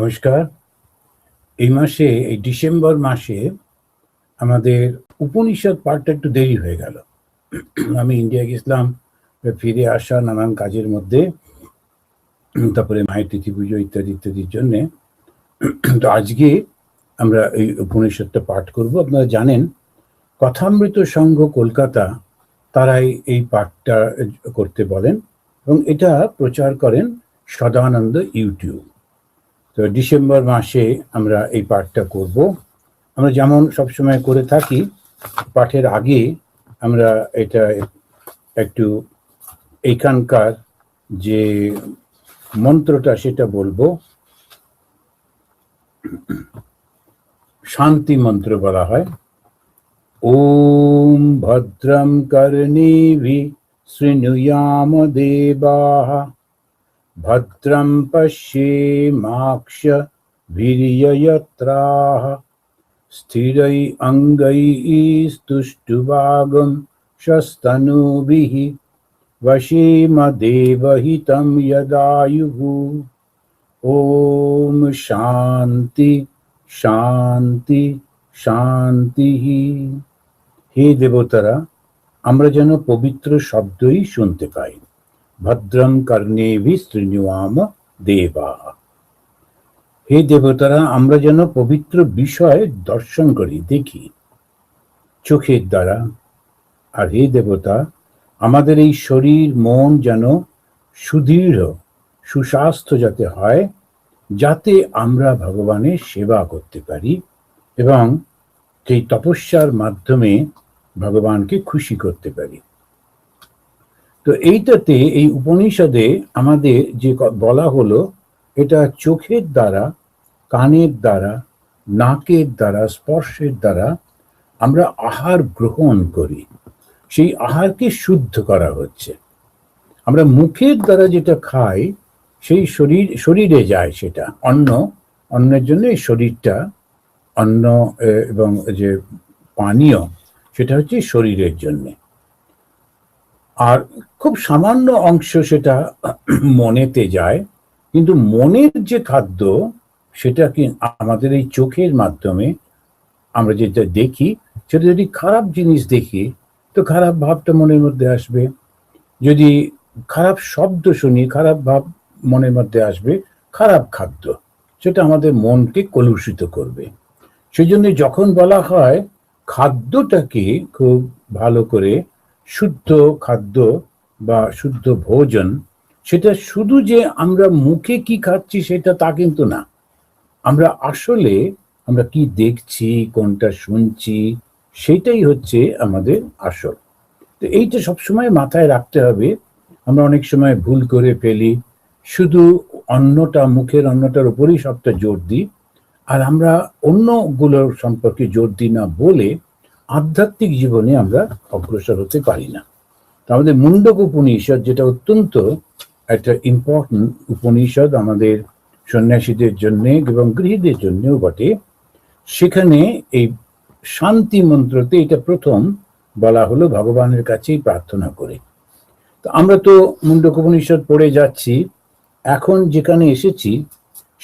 নমস্কার। এই মাসে, এই ডিসেম্বর মাসে আমাদের উপনিষদ পাঠটা একটু দেরি হয়ে গেল। আমি ইন্ডিয়া গেছিলাম, ফিরে আসা নানান কাজের মধ্যে, তারপরে মায়ের তিথি পুজো ইত্যাদি ইত্যাদির জন্যে। তো আজকে আমরা এই উপনিষদটা পাঠ করব। আপনারা জানেন কথামৃত সংঘ কলকাতা তারাই এই পাঠটা করতে বলেন এবং এটা প্রচার করেন সদানন্দ ইউটিউব। তো ডিসেম্বর মাসে আমরা এই পাঠটা করব। আমরা যেমন সবসময় করে থাকি, পাঠের আগে আমরা এটা একটু এইখানকার যে মন্ত্রটা সেটা বলবো। শান্তি মন্ত্র বলা হয়। ওম ভদ্রম কর্ণেভিঃ শৃণুয়াম দেবাঃ, ভদ্রম পশ্যেমাক্ষভির্যজত্রাঃ, স্থিरै অঙ্গैः स्तुष्टुवागं शस्तनूभिः, वशेम देवहितं यदायुः। ओम शांति शांति शांति। হে দেবতারা, আমরা যেন পবিত্র শব্দই শুনতে পাই। ভদ্রম কর্ণেভিঃ শৃণুয়াম দেবাঃ। হে দেবতারা, আমরা যেন পবিত্র বিষয় দর্শন করি, দেখি চোখের দ্বারা। আর হে দেবতা, আমাদের এই শরীর মন যেন সুদৃঢ় সুস্বাস্থ্য যাতে হয়, যাতে আমরা ভগবানের সেবা করতে পারি এবং সেই তপস্যার মাধ্যমে ভগবানকে খুশি করতে পারি। তো এইটাতে, এই উপনিষদে আমাদের যে বলা হলো, এটা চোখের দ্বারা, কানের দ্বারা, নাকের দ্বারা, স্পর্শের দ্বারা আমরা আহার গ্রহণ করি। সেই আহারকে শুদ্ধ করা হচ্ছে। আমরা মুখের দ্বারা যেটা খাই সেই শরীরে যায়, সেটা অন্নের জন্য এই শরীরটা, অন্ন এবং যে পানীয় সেটা হচ্ছে শরীরের জন্য। আর খুব সামান্য অংশ সেটা মনেতে যায়, কিন্তু মনের যে খাদ্য সেটা কি আমাদের এই চোখের মাধ্যমে আমরা যেটা দেখি, সেটা যদি খারাপ জিনিস দেখি তো খারাপ ভাবটা মনের মধ্যে আসবে। যদি খারাপ শব্দ শুনি, খারাপ ভাব মনের মধ্যে আসবে। খারাপ খাদ্য সেটা আমাদের মনকে কলুষিত করবে। সেই জন্য যখন বলা হয় খাদ্যটাকে খুব ভালো করে, শুদ্ধ খাদ্য বা শুদ্ধ ভোজন, সেটা শুধু যে আমরা মুখে কি খাচ্ছি সেটা তা কিন্তু না। আমরা আসলে আমরা কি দেখছি, কোনটা শুনছি, সেটাই হচ্ছে আমাদের আসল। তো এইটা সবসময় মাথায় রাখতে হবে। আমরা অনেক সময় ভুল করে ফেলি, শুধু মুখের অন্নটার উপরেই সবটা জোর দিই, আর আমরা অন্যগুলোর সম্পর্কে জোর দিই না বলে আধ্যাত্মিক জীবনে আমরা অগ্রসর হতে পারি না। তো আমাদের মুন্ডক উপনিষদ, যেটা অত্যন্ত একটা ইম্পর্টেন্ট উপনিষদ আমাদের সন্ন্যাসীদের জন্য এবং গৃহীদের জন্যও বটে, সেখানে এই শান্তি মন্ত্রতে এটা প্রথম বলা হলো ভগবানের কাছেই প্রার্থনা করে। তো আমরা তো মুন্ডক উপনিষদ পড়ে যাচ্ছি। এখন যেখানে এসেছি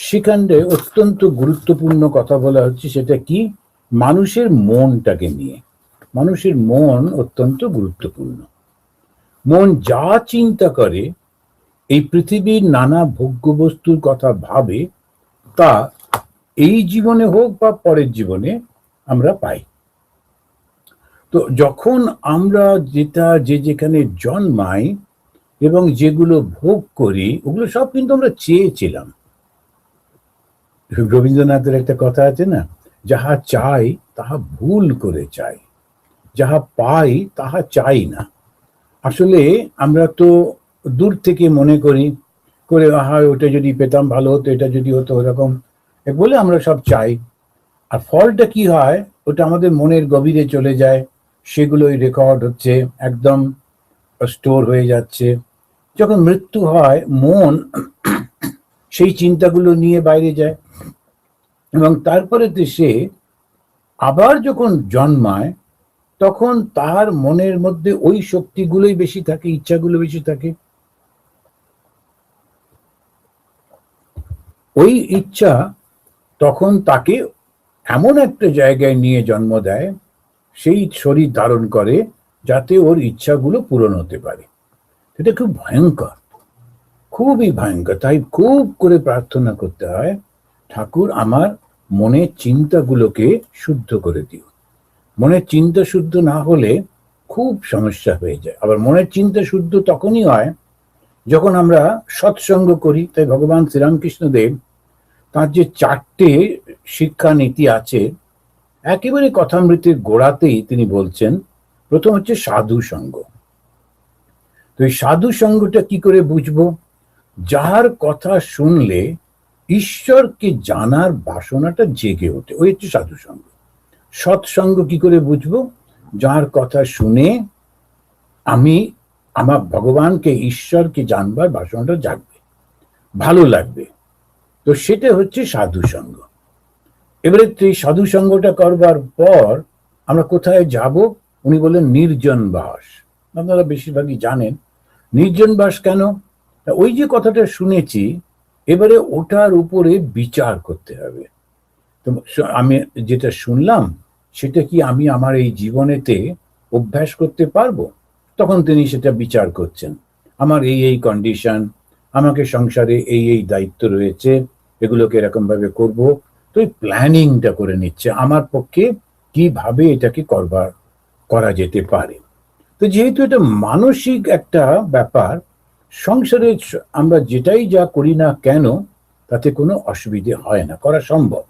সেখানে অত্যন্ত গুরুত্বপূর্ণ কথা বলা হচ্ছে। সেটা কি? মানুষের মনটাকে নিয়ে। মানুষের মন অত্যন্ত গুরুত্বপূর্ণ। মন যা চিন্তা করে, এই পৃথিবীর নানা ভোগ্য বস্তুর কথা ভাবে, তা এই জীবনে হোক বা পরের জীবনে আমরা পাই। তো যখন আমরা যেখানে জন্মাই এবং যেগুলো ভোগ করি, ওগুলো সব কিন্তু আমরা চেয়েছিলাম। রবীন্দ্রনাথের একটা কথা আছে না, যাহা চাই তাহা ভুল করে চাই, যাহা পাই তাহা চাই না। আসলে আমরা তো দূর থেকে মনে করি করে, আহা ওটা যদি পেতাম ভালো হতো, এটা যদি হতো ওরকম বলে আমরা সব চাই। আর ফলটা কি হয়, ওটা আমাদের মনের গভীরে চলে যায়, সেগুলোই রেকর্ড হচ্ছে, একদম স্টোর হয়ে যাচ্ছে। যখন মৃত্যু হয়, মন সেই চিন্তাগুলো নিয়ে বাইরে যায় এবং তারপরে সে আবার যখন জন্মায়, তখন তার মনের মধ্যে ওই শক্তিগুলোই বেশি থাকে, ইচ্ছাগুলো বেশি থাকে। ওই ইচ্ছা তখন তাকে এমন একটা জায়গায় নিয়ে জন্ম দেয়, সেই শরীর ধারণ করে যাতে ওর ইচ্ছাগুলো পূরণ হতে পারে। এটা খুব ভয়ঙ্কর, খুবই ভয়ঙ্কর। তাই খুব করে প্রার্থনা করতে হয়, ঠাকুর আমার মনের চিন্তাগুলোকে শুদ্ধ করে দিও। মনের চিন্তা শুদ্ধ না হলে খুব সমস্যা হয়ে যায়। আবার মনের চিন্তা শুদ্ধ তখনই হয় যখন আমরা সৎসঙ্গ করি। তাই ভগবান শ্রীরামকৃষ্ণ দেব তার যে 4টে শিক্ষা নীতি আছে, একেবারে কথামৃতের গোড়াতেই তিনি বলছেন, প্রথম হচ্ছে সাধু সঙ্গ। তো এই সাধু সঙ্গটা কি করে বুঝবো? যার কথা শুনলে ঈশ্বরকে জানার বাসনাটা জেগে ওঠে, ওই হচ্ছে সাধু সঙ্গ। সৎসঙ্গ কি করে বুঝবো? যার কথা শুনে আমি আমার ভগবানকে, ঈশ্বরকে জানবার বাসনাটা জাগবে, ভালো লাগবে, তো সেটা হচ্ছে সাধু সঙ্গ। এবারে এই সাধু সঙ্গটা করবার পর আমরা কোথায় যাব? উনি বললেন নির্জন বাস। আপনারা বেশিরভাগই জানেন নির্জন বাস কেন। ওই যে কথাটা শুনেছি, এবারে ওটার উপরে বিচার করতে হবে। তো আমি যেটা শুনলাম সেটা কি আমি আমার এই জীবনেতে অভ্যাস করতে পারবো? তখন তিনি সেটা বিচার করছেন, আমার এই এই কন্ডিশন, আমাকে সংসারে এই এই দায়িত্ব রয়েছে, এগুলোকে এরকম ভাবে করবো। তো এই প্ল্যানিংটা করে নিচ্ছে আমার পক্ষে কিভাবে এটাকে করা যেতে পারে। তো যেহেতু এটা মানসিক একটা ব্যাপার, সংসারে আমরা যেটাই যা করি না কেন তাতে কোনো অসুবিধে হয় না, করা সম্ভব।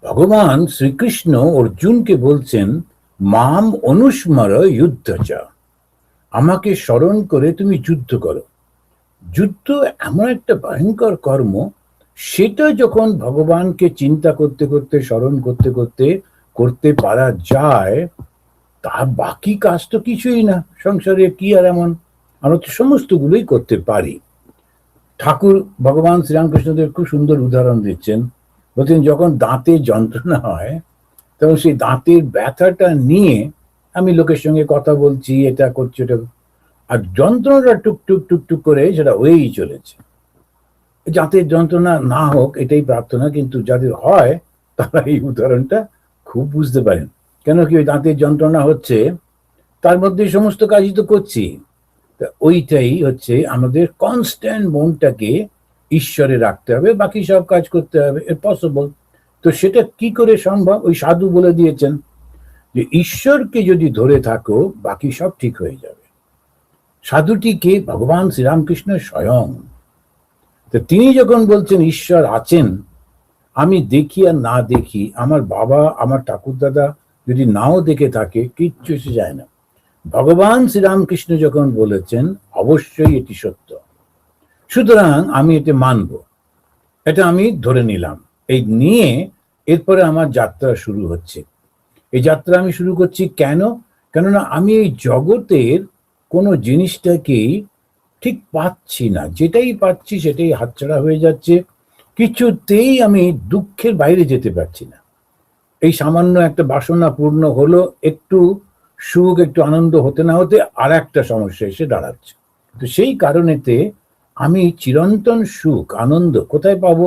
ভগবান শ্রীকৃষ্ণ অর্জুনকে বলছেন, মাম অনুস্মর যুদ্ধচা, আমাকে স্মরণ করে তুমি যুদ্ধ করো। যুদ্ধ এমন একটা ভয়ঙ্কর কর্ম, সেটা যখন ভগবানকে চিন্তা করতে করতে, স্মরণ করতে করতে করতে পারা যায়, তার বাকি কাজ তো কিছুই না। সংসারে কি আর এমন, আমরা তো সমস্তগুলোই করতে পারি। ঠাকুর ভগবান শ্রীরামকৃষ্ণদেব খুব সুন্দর উদাহরণ দিচ্ছেন, বলছেন যখন দাঁতের যন্ত্রণা হয় তখন সেই দাঁতের ব্যথাটা নিয়ে আমি লোকের সঙ্গে কথা বলছি, এটা করছি, ওটা, আর যন্ত্রণাটা টুকটুক টুকটুক করে সেটা হয়েই চলেছে। দাঁতের যন্ত্রণা না হোক এটাই প্রার্থনা, কিন্তু যাদের হয় তারা এই উদাহরণটা খুব বুঝতে পারেন। কেন কি, ওই দাঁতের যন্ত্রণা হচ্ছে, তার মধ্যে সমস্ত কাজই তো করছি। ওইটাই হচ্ছে আমাদের কনস্ট্যান্ট মনটাকে ঈশ্বরে রাখতে হবে, বাকি সব কাজ করতে হবে, পসিবল। তো সেটা কি করে সম্ভব? ওই সাধু বলে দিয়েছেন যে ঈশ্বরকে যদি ধরে থাকো বাকি সব ঠিক হয়ে যাবে। সাধুটিকে ভগবান শ্রীরামকৃষ্ণ স্বয়ং। তো তিনি যখন বলছেন ঈশ্বর আছেন, আমি দেখি আর না দেখি, আমার বাবা আমার ঠাকুর দাদা যদি নাও দেখে থাকে, কিচ্ছু এসে যায় না। ভগবান শ্রীরামকৃষ্ণ যখন বলেছেন অবশ্যই এটি সত্য, সুতরাং আমি এটা মানব, এটা আমি ধরে নিলাম। এই নিয়ে এরপরে আমার যাত্রা শুরু হচ্ছে। এই যাত্রা আমি শুরু করছি কেন? কেননা আমি এই জগতের কোনো জিনিসটাকেই ঠিক পাচ্ছি না, যেটাই পাচ্ছি সেটাই হাতছাড়া হয়ে যাচ্ছে, কিছুতেই আমি দুঃখের বাইরে যেতে পারছি না। এই সামান্য একটা বাসনা পূর্ণ হলো, একটু সুখ, একটু আনন্দ হতে না হতে আর একটা সমস্যা এসে দাঁড়াচ্ছে। তো সেই কারণেতে আমি চিরন্তন সুখ আনন্দ কোথায় পাবো?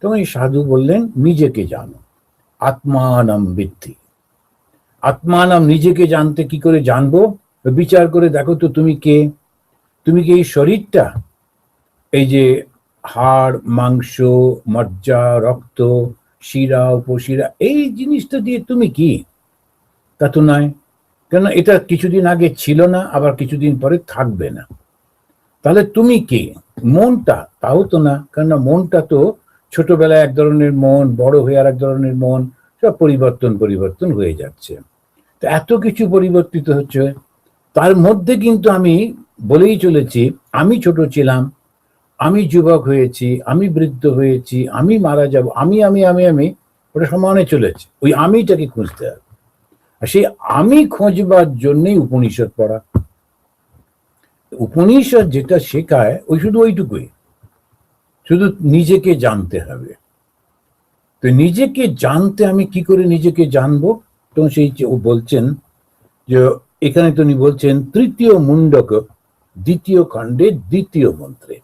তখন এই সাধু বললেন, নিজেকে জানো, আত্মানাম বিদ্ধি। আত্মানাম, নিজেকে জানতে কি করে জানবো? বিচার করে দেখো তো তুমি কে। তুমি কি এই শরীরটা, এই যে হাড় মাংস মজ্জা রক্ত শিরা উপশিরা, এই জিনিসটা দিয়ে তুমি কি? তা তো নয়। কেন, এটা কিছুদিন আগে ছিল না, আবার কিছুদিন পরে থাকবে না। তাহলে তুমি কে? মনটা? তাও তো না, কেননা মনটা তো ছোটবেলায় এক ধরনের মন, বড় হয়ে আর এক ধরনের মন, সব পরিবর্তন পরিবর্তন হয়ে যাচ্ছে। তো এত কিছু পরিবর্তিত হচ্ছে, তার মধ্যে কিন্তু আমি বলেই চলেছি, আমি ছোট ছিলাম, আমি যুবক হয়েছি, আমি বৃদ্ধ হয়েছি, আমি মারা যাব, আমি আমি আমি আমি, ওটা সমানে চলেছে। ওই আমিটাকে খুঁজতে হবে, আর সেই আমি খোঁজবার জন্যই উপনিষদ পড়া। উপনিষদ যেটা শেখায় ওই শুধু ওইটুকুই, শুধু নিজেকে জানতে হবে। তো নিজেকে জানতে আমি কি করে নিজেকে জানবো? তো সেই ও বলছেন যে, এখানে তিনি বলছেন তৃতীয় মুন্ডক দ্বিতীয় খণ্ডে দ্বিতীয় মন্ত্রে,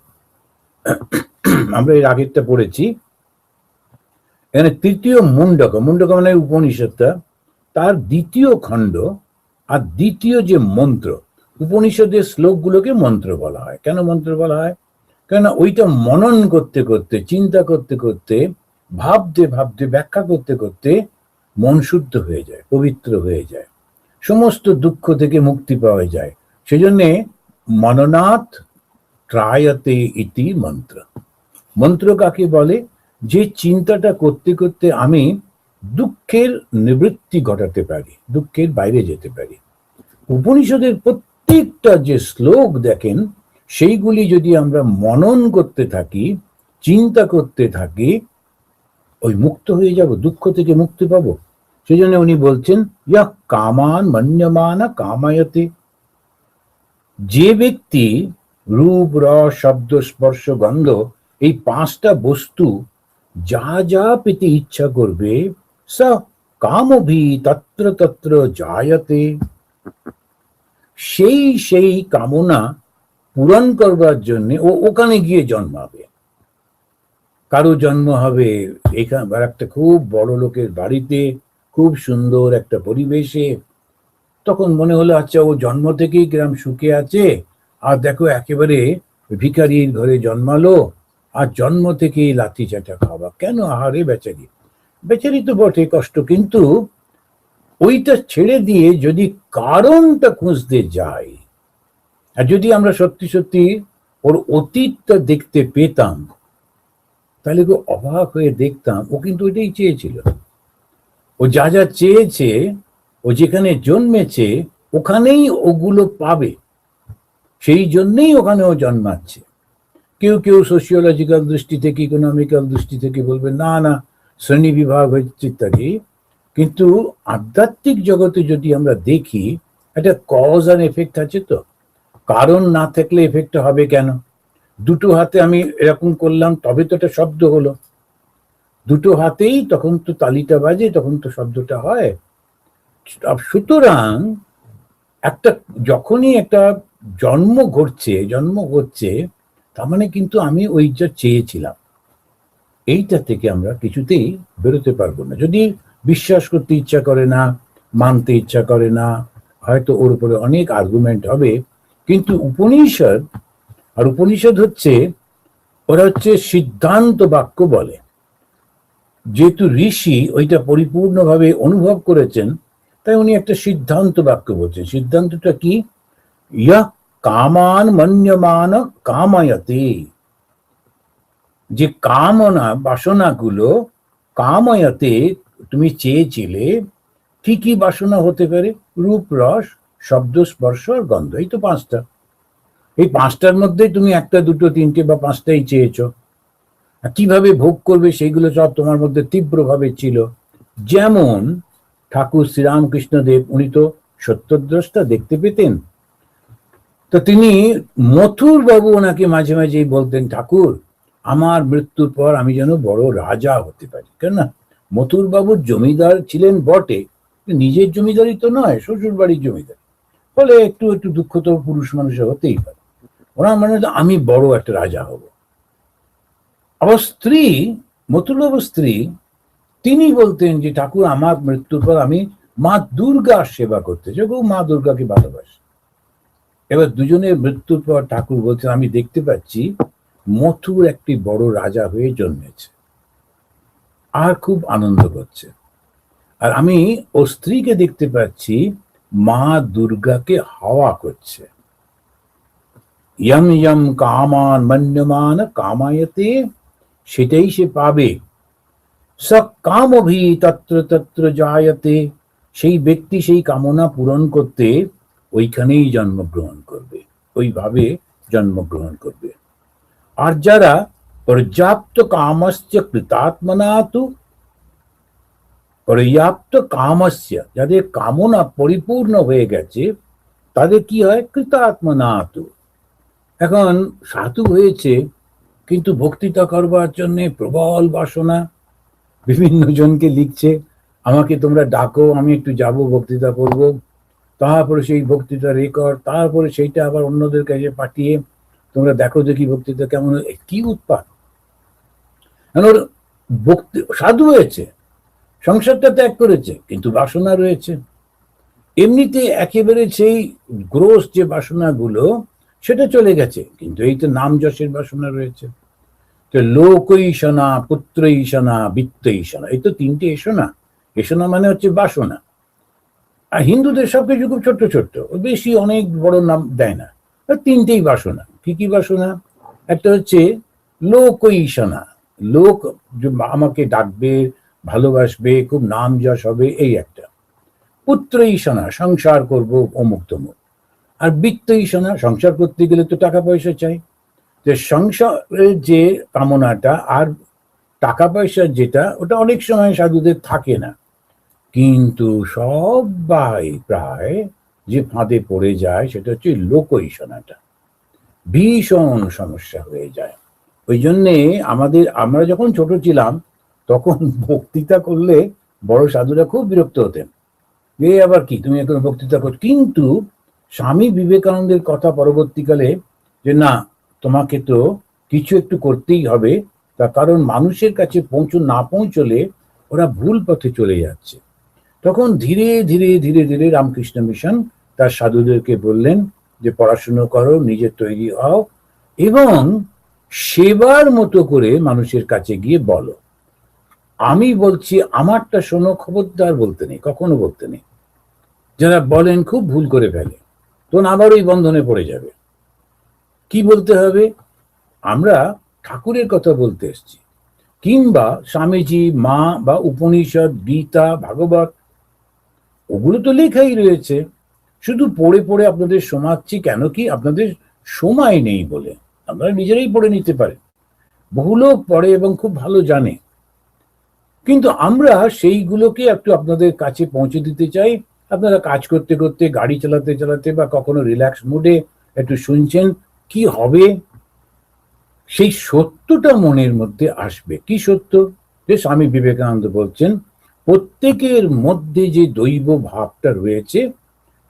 আমরা এর আগেরটা পড়েছি। এখানে তৃতীয় মুন্ডক, মুন্ডক মানে উপনিষদটা, তার দ্বিতীয় খণ্ড আর দ্বিতীয় যে মন্ত্র, উপনিষদের শ্লোকগুলোকে মন্ত্র বলা হয়। কেন মন্ত্র বলা হয়? কেননা ওইটা মনন করতে করতে, চিন্তা করতে করতে, ভাবতে ভাবতে, ব্যাখ্যা করতে করতে মন শুদ্ধ হয়ে যায়, পবিত্র হয়ে যায়, সমস্ত দুঃখ থেকে মুক্তি পাওয়া যায়। সেজন্যে মননাথ ত্রায়তে ইতি মন্ত্র। মন্ত্র কাকে বলে? যে চিন্তাটা করতে করতে আমি দুঃখের নিবৃত্তি ঘটাতে পারি, দুঃখের বাইরে যেতে পারি। উপনিষদের প্রত্যেকটা যে শ্লোক দেখেন, সেইগুলি যদি আমরা মনন করতে থাকি, চিন্তা করতে থাকি, ওই মুক্ত হয়ে যাব, দুঃখ থেকে মুক্তি পাবো। সেই জন্য উনি বলছেন, ইয়া কামান মন্যমানা কামায়তে। যে ব্যক্তি রূপ, রস, শব্দ, স্পর্শ, গন্ধ, এই পাঁচটা বস্তু যা যা পেতে ইচ্ছা করবে, স কামভি তত্র তত্র জায়তে, সেই সেই কামনা পূরণ করবার জন্য ও ওখানে গিয়ে জন্মাবে। কারো জন্ম হবে এখানে একটা খুব বড় লোকের বাড়িতে, খুব সুন্দর একটা পরিবেশে, তখন মনে হলো আচ্ছা ও জন্ম থেকেই গ্রাম সুখে আছে, আর দেখো একেবারে ভিখারির ঘরে জন্মালো, আর জন্ম থেকেই লাথি চাটা খাওয়া। কেন? আহারে বেচারি, বেচারি তো বটে, কষ্ট, কিন্তু ওইটা ছেড়ে দিয়ে যদি কারণটা খুঁজতে যাই, আর যদি আমরা সত্যি সত্যি ওর অতীতটা দেখতে পেতাম, তাহলে খুব অবাক হয়ে দেখতাম ও কিন্তু ওইটাই চেয়েছিল। ও যা যা চেয়েছে, ও যেখানে জন্মেছে ওখানেই ওগুলো পাবে, সেই জন্যেই ওখানে ও জন্মাচ্ছে। কেউ কেউ সোশিওলজিক্যাল দৃষ্টি থেকে, ইকোনমিক্যাল দৃষ্টি থেকে বলবে না না শ্রেণী বিভাগ হচ্ছে ইত্যাদি, কিন্তু আধ্যাত্মিক জগতে যদি আমরা দেখি, একটা কজ আর এফেক্ট আছে। তো কারণ না থাকলে এফেক্টটা হবে কেন? দুটো হাতে আমি এরকম করলাম তবে তো একটা শব্দ হলো, দুটো হাতেই তখন তো তালিটা বাজে, তখন তো শব্দটা হয়। সুতরাং একটা যখনই একটা জন্ম ঘটছে, তার মানে কিন্তু আমি ওই যা চেয়েছিলাম, এইটা থেকে আমরা কিছুতেই বেরোতে পারবো না। যদি বিশ্বাস করতে ইচ্ছা করে না, মানতে ইচ্ছা করে না, হয়তো ওর উপরে অনেক আর্গুমেন্ট হবে, কিন্তু উপনিষদ হচ্ছে, ওরা হচ্ছে সিদ্ধান্ত বাক্য বলে। যেহেতু ঋষি ওইটা পরিপূর্ণভাবে অনুভব করেছেন, তাই উনি একটা সিদ্ধান্ত বাক্য বলছেন। সিদ্ধান্তটা কি? ইয়া কামান মন্যমান কামায়তে। যে কামনা, বাসনাগুলো, কামায়তে, তুমি চেয়েছিলে, কি কি বাসনা হতে পারে? রূপ, রস, শব্দ, স্পর্শ আর গন্ধ, এই তো পাঁচটা। এই পাঁচটার মধ্যে তুমি একটা, দুটো, তিনটে বা পাঁচটাই চেয়েছো। কিভাবে ভোগ করবে সেইগুলো সব তোমার মধ্যে তীব্রভাবে ছিল। যেমন ঠাকুর শ্রীরামকৃষ্ণদেব, উনি তো সত্যদ্রষ্টা, দেখতে পেতেন। তো তিনি, মথুর বাবু ওনাকে মাঝে মাঝেই বলতেন, ঠাকুর আমার মৃত্যুর পর আমি যেন বড় রাজা হতে পারি। কেন না, মথুর বাবুর জমিদার ছিলেন বটে, নিজের জমিদারি তো নয়, শ্বশুর বাড়ির জমিদারি, ফলে একটু একটু দুঃখ তো পুরুষ মানুষের হতেই পারে। ওনার মানে আমি বড় একটা রাজা হব। আবার স্ত্রী, মথুরবাবুর স্ত্রী, তিনি বলতেন যে ঠাকুর আমার মৃত্যুর পর আমি মা দুর্গার সেবা করতে চাই, মা দুর্গাকে ভালোবাসি। এবার দুজনের মৃত্যুর পর ঠাকুর বলছেন, আমি দেখতে পাচ্ছি মথুর একটি বড় রাজা হয়ে জন্মেছে, আর খুব আনন্দ করছে, আর আমি ওর স্ত্রীকে দেখতে পাচ্ছি মা দুর্গাকে হাওয়া করছে। ইয়ম ইয়ম কামান মন্যমান কামায়তে, সেটাই সে পাবে। স কামভি তত্র তত্র জায়তে, সেই ব্যক্তি সেই কামনা পূরণ করতে ওইখানেই জন্মগ্রহণ করবে, ওইভাবে জন্মগ্রহণ করবে। আর যারা পর্যাপ্ত কামস্য কৃতাত্মনাতু, পর্যাপ্ত কামস্য, যাদের কামনা পরিপূর্ণ হয়ে গেছে, তাদের কি হয়? কৃতাত্মনাতু। এখন সাধু হয়েছে, কিন্তু বক্তৃতা করবার জন্য প্রবল বাসনা, বিভিন্ন জনকে লিখছে আমাকে তোমরা ডাকো, আমি একটু যাব, বক্তৃতা করব, তারপরে সেই বক্তৃতা রেকর্ড, তারপরে সেইটা আবার অন্যদের কাছে পাঠিয়ে তোমরা দেখো দেখি বক্তৃতা কেমন। কি উৎপাত! কারণ ওর ভক্তি সাধু হয়েছে, সংসারটা ত্যাগ করেছে, কিন্তু বাসনা রয়েছে। এমনিতে একেবারে সেই গ্রোস যে বাসনাগুলো সেটা চলে গেছে, কিন্তু এই তো নাম যশের বাসনা রয়েছে। তো লোক ঈশনা, পুত্র ঈশনা, বিত্ত ঈশনা, এই তো তিনটে এসনা। এসনা মানে হচ্ছে বাসনা। আর হিন্দুদের সবকিছু খুব ছোট্ট ছোট্ট, বেশি অনেক বড় নাম দেয় না। তিনটেই বাসনা। কি কি বাসনা? একটা হচ্ছে লোক ঈশনা, লোক আমাকে ডাকবে, ভালোবাসবে, খুব নাম যশ হবে, এই একটা। পুত্র ঈশনা, সংসার করব অমুক তমুক। আর বিত্ত ঈশনা, সংসার করতে গেলে তো টাকা পয়সা চাই। যে সংসারের যে কামনাটা আর টাকা পয়সা যেটা, ওটা অনেক সময় সাধুদের থাকে না। কিন্তু সবাই প্রায় যে ফাঁদে পড়ে যায় সেটা হচ্ছে লোক ঈশনাটা, ভীষণ সমস্যা হয়ে যায়। ওই জন্যে আমরা যখন ছোট ছিলাম তখন বক্তৃতা করলে বড় সাধুরা খুব বিরক্ত হতেন, এ আবার কি, তুমি এখন বক্তৃতা কর। কিন্তু স্বামী বিবেকানন্দের কথা পরবর্তীকালে, যে না, তোমাকে তো কিছু একটু করতেই হবে, তার কারণ মানুষের কাছে না পৌঁছলে ওরা ভুল পথে চলে যাচ্ছে। তখন ধীরে ধীরে ধীরে ধীরে রামকৃষ্ণ মিশন তার সাধুদেরকে বললেন যে পড়াশুনো করো, নিজে তৈরি হও, এবং সেবার মতো করে মানুষের কাছে গিয়ে বলো। আমি বলছি আমারটা শোনো, খবরদার বলতে নেই, কখনো বলতে নেই। যারা বলেন খুব ভুল করে ফেলে, তখন আবার ওই বন্ধনে পড়ে যাবে। কি বলতে হবে? আমরা ঠাকুরের কথা বলতে এসছি, কিংবা স্বামীজি, মা, বা উপনিষদ, গীতা, ভাগবত, ওগুলো তো লেখাই রয়েছে। শুধু পড়ে পড়ে আপনাদের শোনাচ্ছি কেন, কি আপনাদের সময় নেই বলে। আপনারা নিজেরাই পড়ে নিতে পারেন, বহু লোক পড়ে এবং খুব ভালো জানে। কিন্তু আমরা সেইগুলোকে একটু আপনাদের কাছে পৌঁছে দিতে চাই। আপনারা কাজ করতে করতে, গাড়ি চালাতে চালাতে, বা কখনো রিল্যাক্স মুডে একটু শুনছেন, কি হবে? সেই সত্যটা মনের মধ্যে আসবে। কি সত্য? যে স্বামী বিবেকানন্দ বলছেন, প্রত্যেকের মধ্যে যে দৈব ভাবটা রয়েছে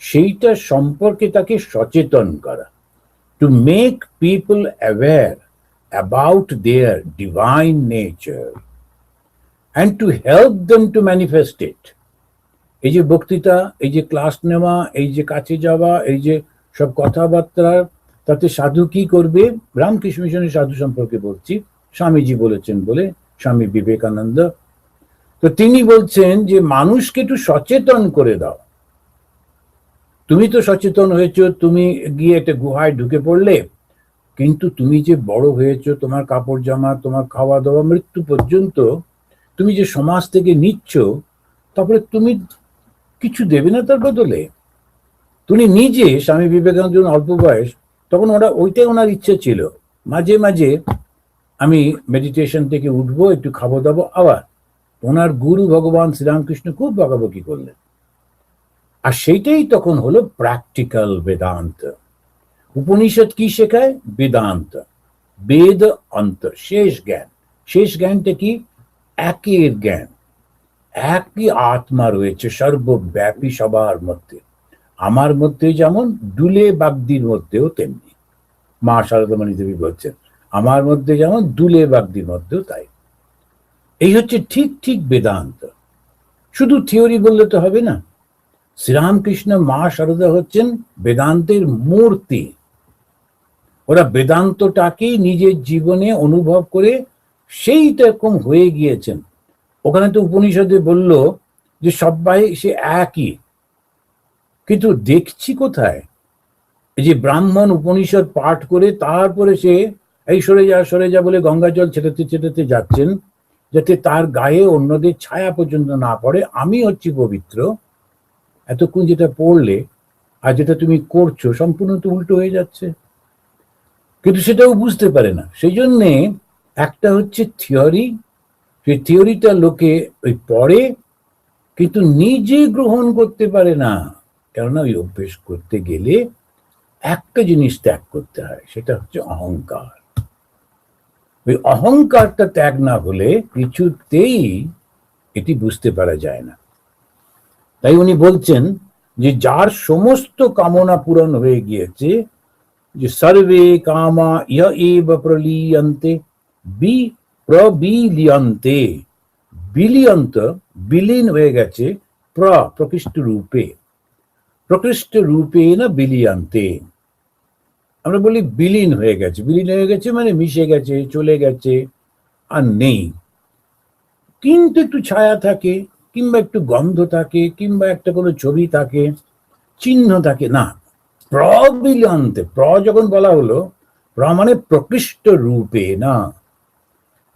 সেইটা সম্পর্কে তাকে সচেতন করা, to make people aware about their divine nature and to help them to manifest it. এই যে বক্তৃতা, এই যে ক্লাস নেওয়া, এই যে কাছে যাওয়া, এই যে সব কথাবার্তা, তাতে সাধু কি করবে? রামকৃষ্ণ মিশনের সাধু সম্পর্কে বলছি, স্বামীজি বলেছেন বলে, স্বামী বিবেকানন্দ। তো তিনি বলছেন যে মানুষকে একটু সচেতন করে দাও। তুমি তো সচেতন হয়েছো, তুমি গিয়ে একটা গুহায় ঢুকে পড়লে, কিন্তু তুমি যে বড় হয়েছো, তোমার কাপড় জামা, তোমার খাওয়া দাওয়া, মৃত্যু পর্যন্ত তুমি যে সমাজ থেকে নিচ্ছ, তারপরে তুমি কিছু দেবে না তার বদলে? তুমি নিজে, স্বামী বিবেকানন্দ যখন অল্প বয়স, তখন ওইটাই ওনার ইচ্ছে ছিল, মাঝে মাঝে আমি মেডিটেশন থেকে উঠবো, একটু খাবো দাবো আবার। ওনার গুরু ভগবান শ্রীরামকৃষ্ণ খুব বকাবকি করলেন, আর সেইটাই তখন হলো প্র্যাকটিক্যাল বেদান্ত। উপনিষদ কি শেখায়? বেদান্ত, বেদ অন্তর, শেষ জ্ঞান। শেষ জ্ঞানটা কি? একের জ্ঞান। একই আত্মা রয়েছে সর্বব্যাপী সবার মধ্যে। আমার মধ্যে যেমন, দুলে বাগদির মধ্যেও তেমনি। মা শারদামণি দেবী বলছেন, আমার মধ্যে যেমন, দুলে বাগদির মধ্যেও তাই। এই হচ্ছে ঠিক ঠিক বেদান্ত। শুধু থিওরি বললে তো হবে না। শ্রীরামকৃষ্ণ, মা শারদা হচ্ছেন বেদান্তের মূর্তি। ওরা বেদান্তটাকেই নিজের জীবনে অনুভব করে সেইটা এরকম হয়ে গিয়েছেন। ওখানে তো উপনিষদে বলল যে সবাই সে একই, কিন্তু দেখছি কোথায়? এই যে ব্রাহ্মণ উপনিষদ পাঠ করে তারপরে সে এই সরে যা বলে গঙ্গা জল ছেটাতে ছেটাতে যাচ্ছেন, যাতে তার গায়ে অন্যদের ছায়া পর্যন্ত না পড়ে। আমি হচ্ছি পবিত্র। এতক্ষণ যেটা পড়লে আর যেটা তুমি করছো সম্পূর্ণ তো উল্টো হয়ে যাচ্ছে, কিন্তু সেটাও বুঝতে পারে না। সেই জন্যে একটা হচ্ছে থিওরি, সেই থিওরিটা লোকে ওই পড়ে, কিন্তু নিজে গ্রহণ করতে পারে না। কেননা ওই অভ্যেস করতে গেলে একটা জিনিস ত্যাগ করতে হয়, সেটা হচ্ছে অহংকার। ওই অহংকারটা ত্যাগ না হলে কিছুতেই এটি বুঝতে পারা যায় না। তাই উনি বলছেন যে যার সমস্ত কামনা পূরণ হয়ে গিয়েছে, যে সর্বে কামা ইহ এব প্রলীয়ন্তে, বি প্রবিলিয়ন্তে, বিলিয়ন্ত বিলীন হয়ে গেছে, প্রকৃষ্ট রূপে, প্রকৃষ্ট রূপে না বিলিয়ন্তে। আমরা বলি বিলীন হয়ে গেছে, বিলীন হয়ে গেছে মানে মিশে গেছে, চলে গেছে, আর নেই। কিন্তু একটু ছায়া থাকে, কিংবা একটু গন্ধ থাকে, কিংবা একটা কোনো ছবি থাকে, চিহ্ন থাকে না। প্রবিলিয়ন্তে, যখন বলা হলো, মানে প্রকৃষ্ট রূপে না,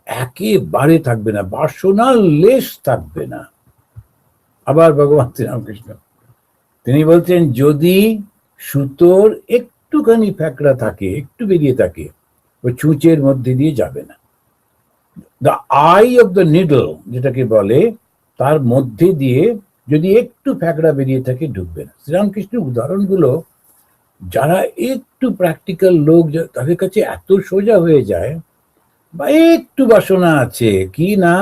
একেবারে থাকবে না, বাসনার লেশ থাকবে না। আবার ভগবান শ্রীরামকৃষ্ণ তিনি বলছেন, যদি সুতোর একটুখানি ফ্যাকড়া থাকে, একটু বেরিয়ে থাকে, ওই চুঁচের মধ্যে দিয়ে যাবে না। The I of the needle যেটাকে বলে, তার মধ্যে দিয়ে যদি একটু ফ্যাকড়া বেরিয়ে থাকে, ঢুকবে না। শ্রীরামকৃষ্ণের উদাহরণগুলো যারা একটু প্র্যাকটিক্যাল লোক, তাদের কাছে এত সোজা হয়ে যায়। বা একটু বাসনা আছে, কি না,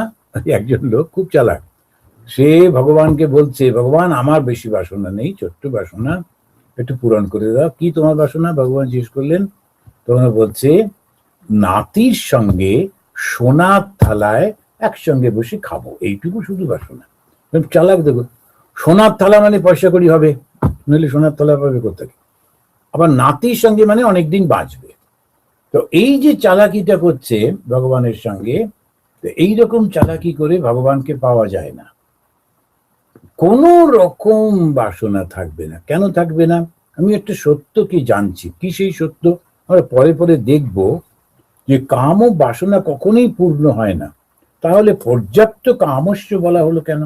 একজন লোক খুব চালাক, সে ভগবানকে বলছে, ভগবান আমার বেশি বাসনা নেই, ছোট্ট বাসনা, একটু পূরণ করে দাও। কি তোমার বাসনা? ভগবান জিজ্ঞেস করলেন, তখন বলছে, নাতির সঙ্গে সোনার থালায় একসঙ্গে বসে খাবো, এইটুকু শুধু বাসনা। চালাক দেখো, সোনার থালা মানে পয়সা করি হবে, নইলে সোনার থালা পাবে কোথায়? আবার নাতির সঙ্গে মানে অনেকদিন বাঁচবে। তো এই যে চালাকিটা করছে ভগবানের সঙ্গে, এইরকম চালাকি করে ভগবানকে পাওয়া যায় না। কোন রকম বাসনা থাকবে না। কেন থাকবে না? আমি একটা সত্য কি জানছি। কি সেই সত্য? আমরা পরে পরে দেখব যে কাম ও বাসনা কখনোই পূর্ণ হয় না। তাহলে পর্যাপ্ত কামস্য বলা হলো কেন?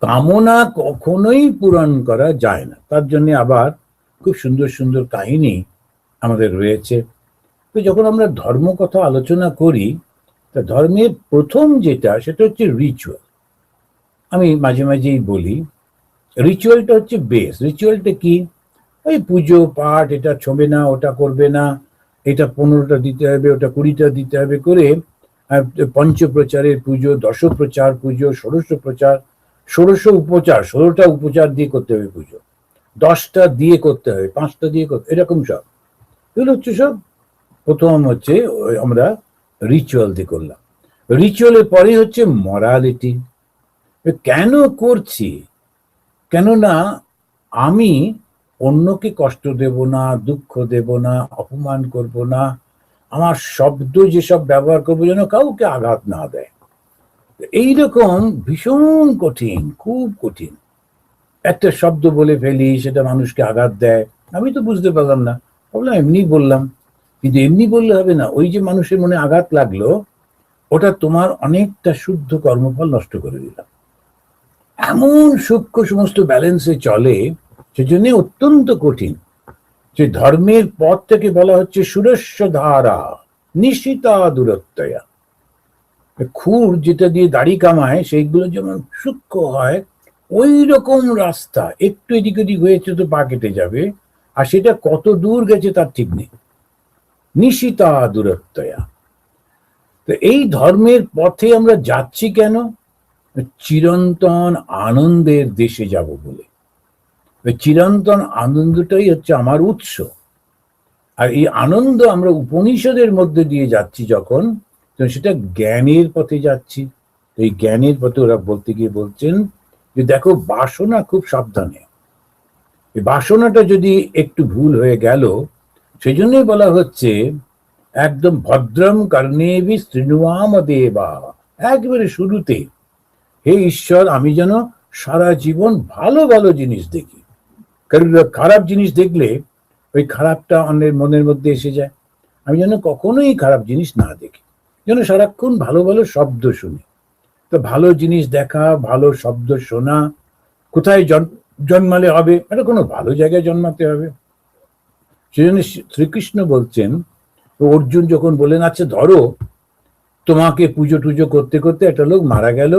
কামনা কখনোই পূরণ করা যায় না। তার জন্য আবার খুব সুন্দর সুন্দর কাহিনী আমাদের রয়েছে। তো যখন আমরা ধর্ম কথা আলোচনা করি, তা ধর্মের প্রথম যেটা, সেটা হচ্ছে রিচুয়াল। আমি মাঝে মাঝেই বলি, রিচুয়ালটা হচ্ছে বেস। রিচুয়ালটা কি? ওই পুজো পাঠ, এটা ছবে না, ওটা করবে না, এটা 15টা দিতে হবে, ওটা 20টা দিতে হবে করে, পঞ্চপ্রচারের পুজো, দশপ্রচার পুজো, ষোড়শ প্রচার, ষোড়শ উপচার, 16টা উপচার দিয়ে করতে হবে পুজো, 10টা দিয়ে করতে হবে, 5টা দিয়ে করতে, এরকম সব। এগুলো হচ্ছে সব প্রথম হচ্ছে আমরা রিচুয়াল দিয়ে করলাম। রিচুয়ালের পরে হচ্ছে মরালিটি। কেন করছি? কেননা আমি অন্যকে কষ্ট দেব না, দুঃখ দেব না, অপমান করব না, আমার শব্দ যেসব ব্যবহার করবো যেন কাউকে আঘাত না দেয়। এইরকম ভীষণ কঠিন, খুব কঠিন। একটা শব্দ বলে ফেলি, সেটা মানুষকে আঘাত দেয়, আমি তো বুঝতে পারলাম না, ভাবলাম এমনি বললাম। কিন্তু এমনি বললে হবে না। ওই যে মানুষের মনে আঘাত লাগলো, ওটা তোমার অনেকটা শুদ্ধ কর্মফল নষ্ট করে দিলাম। এমন সূক্ষ্ম সমস্ত ব্যালেন্সে চলে, সেজন্য অত্যন্ত কঠিন। যে ধর্মের পথ থেকে বলা হচ্ছে সুরস্য ধারা নিশিতা দূরত্বয়া। খুর যেটা দিয়ে দাড়ি কামায়, সেইগুলো যেমন সূক্ষ্ম হয়, ওই রকম রাস্তা একটু এদিক ওদিক হয়েছে তো পা কেটে যাবে, আর সেটা কত দূর গেছে তার ঠিক নেই। নিশিতা দূরত্বয়া। তো এই ধর্মের পথে আমরা যাচ্ছি কেন? চিরন্তন আনন্দের দেশে যাব বলে। চিরন্তন আনন্দটাই হচ্ছে আমার উৎস। আর এই আনন্দ আমরা উপনিষদের মধ্যে দিয়ে যাচ্ছি যখন, সেটা জ্ঞানের পথে যাচ্ছি। এই জ্ঞানের পথে ওরা বলতে গিয়ে বলছেন যে দেখো, বাসনা খুব সাবধানে। এই বাসনাটা যদি একটু ভুল হয়ে গেল, সেই জন্যই বলা হচ্ছে একদম ভদ্রম কর্ণেবি শৃণুয়াম দেবা, একেবারে শুরুতে, হে ঈশ্বর, আমি যেন সারা জীবন ভালো ভালো জিনিস দেখি। কারণ খারাপ জিনিস দেখলে ওই খারাপটা অন্যের মনের মধ্যে এসে যায়। আমি যেন কখনোই খারাপ জিনিস না দেখি, যেন সারাক্ষণ ভালো ভালো শব্দ শুনি। তো ভালো জিনিস দেখা, ভালো শব্দ শোনা, কোথায় জন্মালে হবে? এটা কোনো ভালো জায়গায় জন্মাতে হবে। সেজন্য শ্রীকৃষ্ণ বলছেন, অর্জুন যখন বলেন, আচ্ছা ধরো তোমাকে পুজো টুজো করতে করতে একটা লোক মারা গেল,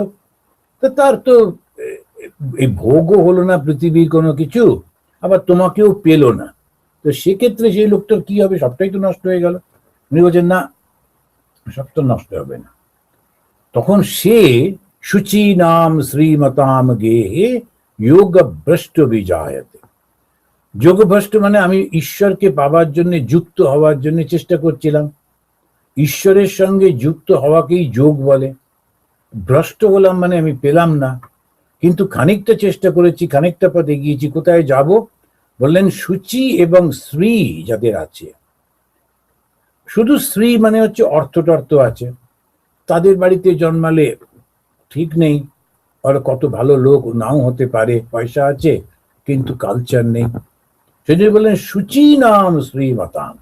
তো তার তো এই ভোগও হলো না পৃথিবীর কোনো কিছু, আবার তোমাকেও পেলো না, তো সেক্ষেত্রে সেই লোকটার কি হবে? সবটাই তো নষ্ট হয়ে গেল। উনি বলছেন না, সব তো নষ্ট হবে না। তখন সে শুচি নাম শ্রীমতাম গেহে যোগ ভ্রষ্ট বিজায়তে। যোগ ভ্রষ্ট মানে আমি ঈশ্বরকে পাবার জন্য, যুক্ত হওয়ার জন্য চেষ্টা করছিলাম, ঈশ্বরের সঙ্গে যুক্ত হওয়াকেই যোগ বলে। ভ্রষ্ট হলাম মানে আমি পেলাম না, কিন্তু খানিকটা চেষ্টা করেছি, খানিকটা পথ এগিয়েছি। কোথায় যাব? বললেন শুচি এবং শ্রী যাদের আছে। শুধু শ্রী মানে হচ্ছে অর্থ আছে, তাদের বাড়িতে জন্মালে ঠিক নেই, আর কত ভালো লোক নাও হতে পারে, পয়সা আছে কিন্তু কালচার নেই। সেজন্য বললেন শুচি নাম শ্রীমতাম।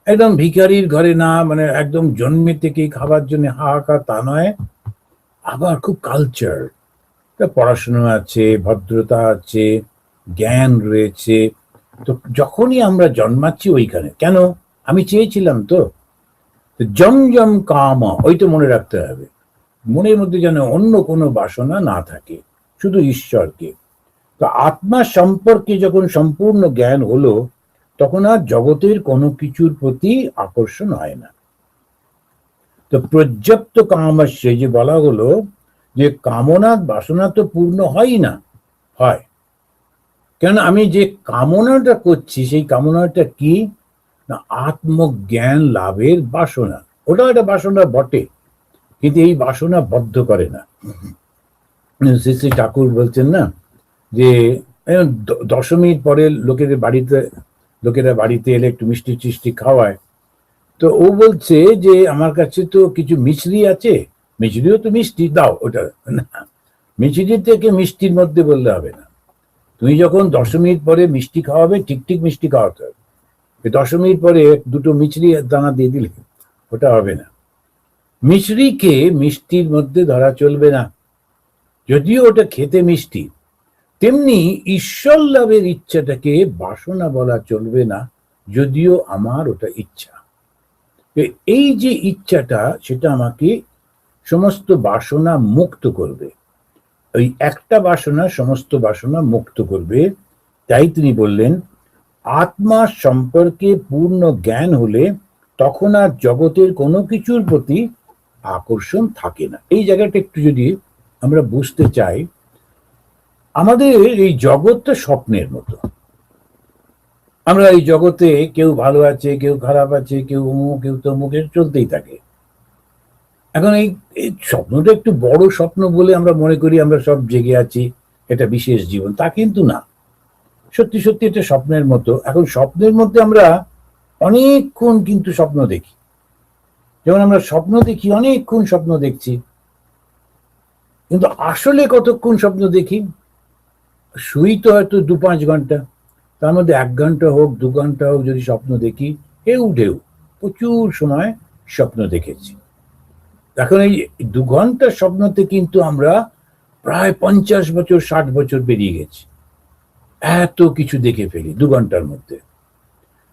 একদম ভিখারির ঘরে না, মানে একদম জন্মে থেকেই খাবার জন্য হাহাকার তা নয়, আবার খুব কালচার, পড়াশোনা আছে, ভদ্রতা আছে, জ্ঞান রয়েছে। তো যখনই আমরা জন্মাচ্ছি ওইখানে, কেন? আমি চেয়েছিলাম তো। জম জম কাম, ওইটা মনে রাখতে হবে। মনের মধ্যে যেন অন্য কোনো বাসনা না থাকে, শুধু ঈশ্বরকে। তো আত্মা সম্পর্কে যখন সম্পূর্ণ জ্ঞান হলো, তখন আর জগতের কোনো কিছুর প্রতি আকর্ষণ হয় না। তো প্রজ্ঞপ্ত কামস্য, যে বলা হলো যে কামনা বাসনা তো পূর্ণ হয় না, হয় কেন? আমি যে কামনাটা করছি সেই কামনাটা কি না? আত্মজ্ঞান লাভের বাসনা। ওটা একটা বাসনা বটে, কিন্তু এই বাসনা বদ্ধ করে না। শ্রী শ্রী ঠাকুর বলছেন না যে দশমীর পরে লোকেরা বাড়িতে এলে একটু মিষ্টি টিষ্টি খাওয়ায়। তো ও বলছে যে আমার কাছে তো কিছু মিছরি আছে, মিছরিও তো মিষ্টি, দাও ওটা। না, মিছরি থেকে মিষ্টির মধ্যে বললে হবে না। তুমি যখন দশমীর পরে মিষ্টি খাওয়াবে, ঠিক ঠিক মিষ্টি খাওয়াতে হবে। দশমীর পরে দুটো মিছরি দানা দিয়ে দিলে ওটা হবে না। মিছরিকে মিষ্টির মধ্যে ধরা চলবে না, যদিও ওটা খেতে মিষ্টি। তেমনি ঈশ্বর লাভের ইচ্ছাটাকে বাসনা বলা চলবে না, যদিও আমার ওটা ইচ্ছা। এই যে ইচ্ছাটা, সেটা আমাকে সমস্ত বাসনা মুক্ত করবে। ওই একটা বাসনা সমস্ত বাসনা মুক্ত করবে। তাই তিনি বললেন আত্মা সম্পর্কে পূর্ণ জ্ঞান হলে তখন আর জগতের কোনো কিছুর প্রতি আকর্ষণ থাকে না। এই জায়গাটা একটু যদি আমরা বুঝতে চাই, আমাদের এই জগৎটা স্বপ্নের মতো। আমরা এই জগতে কেউ ভালো আছে, কেউ খারাপ আছে, কেউ অমুক, কেউ তমুক, চলতেই থাকে। এখন এই স্বপ্নটা একটু বড় স্বপ্ন বলে আমরা মনে করি আমরা সব জেগে আছি, এটা বিশেষ জীবন। তা কিন্তু না, সত্যি সত্যি এটা স্বপ্নের মতো। এখন স্বপ্নের মধ্যে আমরা অনেকক্ষণ কিন্তু স্বপ্ন দেখি। যেমন আমরা স্বপ্ন দেখি, অনেকক্ষণ স্বপ্ন দেখছি, কিন্তু আসলে কতক্ষণ স্বপ্ন দেখি? শুই তো হয়তো 2-5 ঘন্টা, তার মধ্যে 1 ঘন্টা হোক 2 ঘন্টা হোক যদি স্বপ্ন দেখি, ঢেউ ঢেউ প্রচুর সময় স্বপ্ন দেখেছি। এখন এই 2 ঘন্টার স্বপ্নতে কিন্তু আমরা প্রায় 50 বছর 60 বছর পেরিয়ে গেছি। এত কিছু দেখে ফেলি 2 ঘন্টার মধ্যে।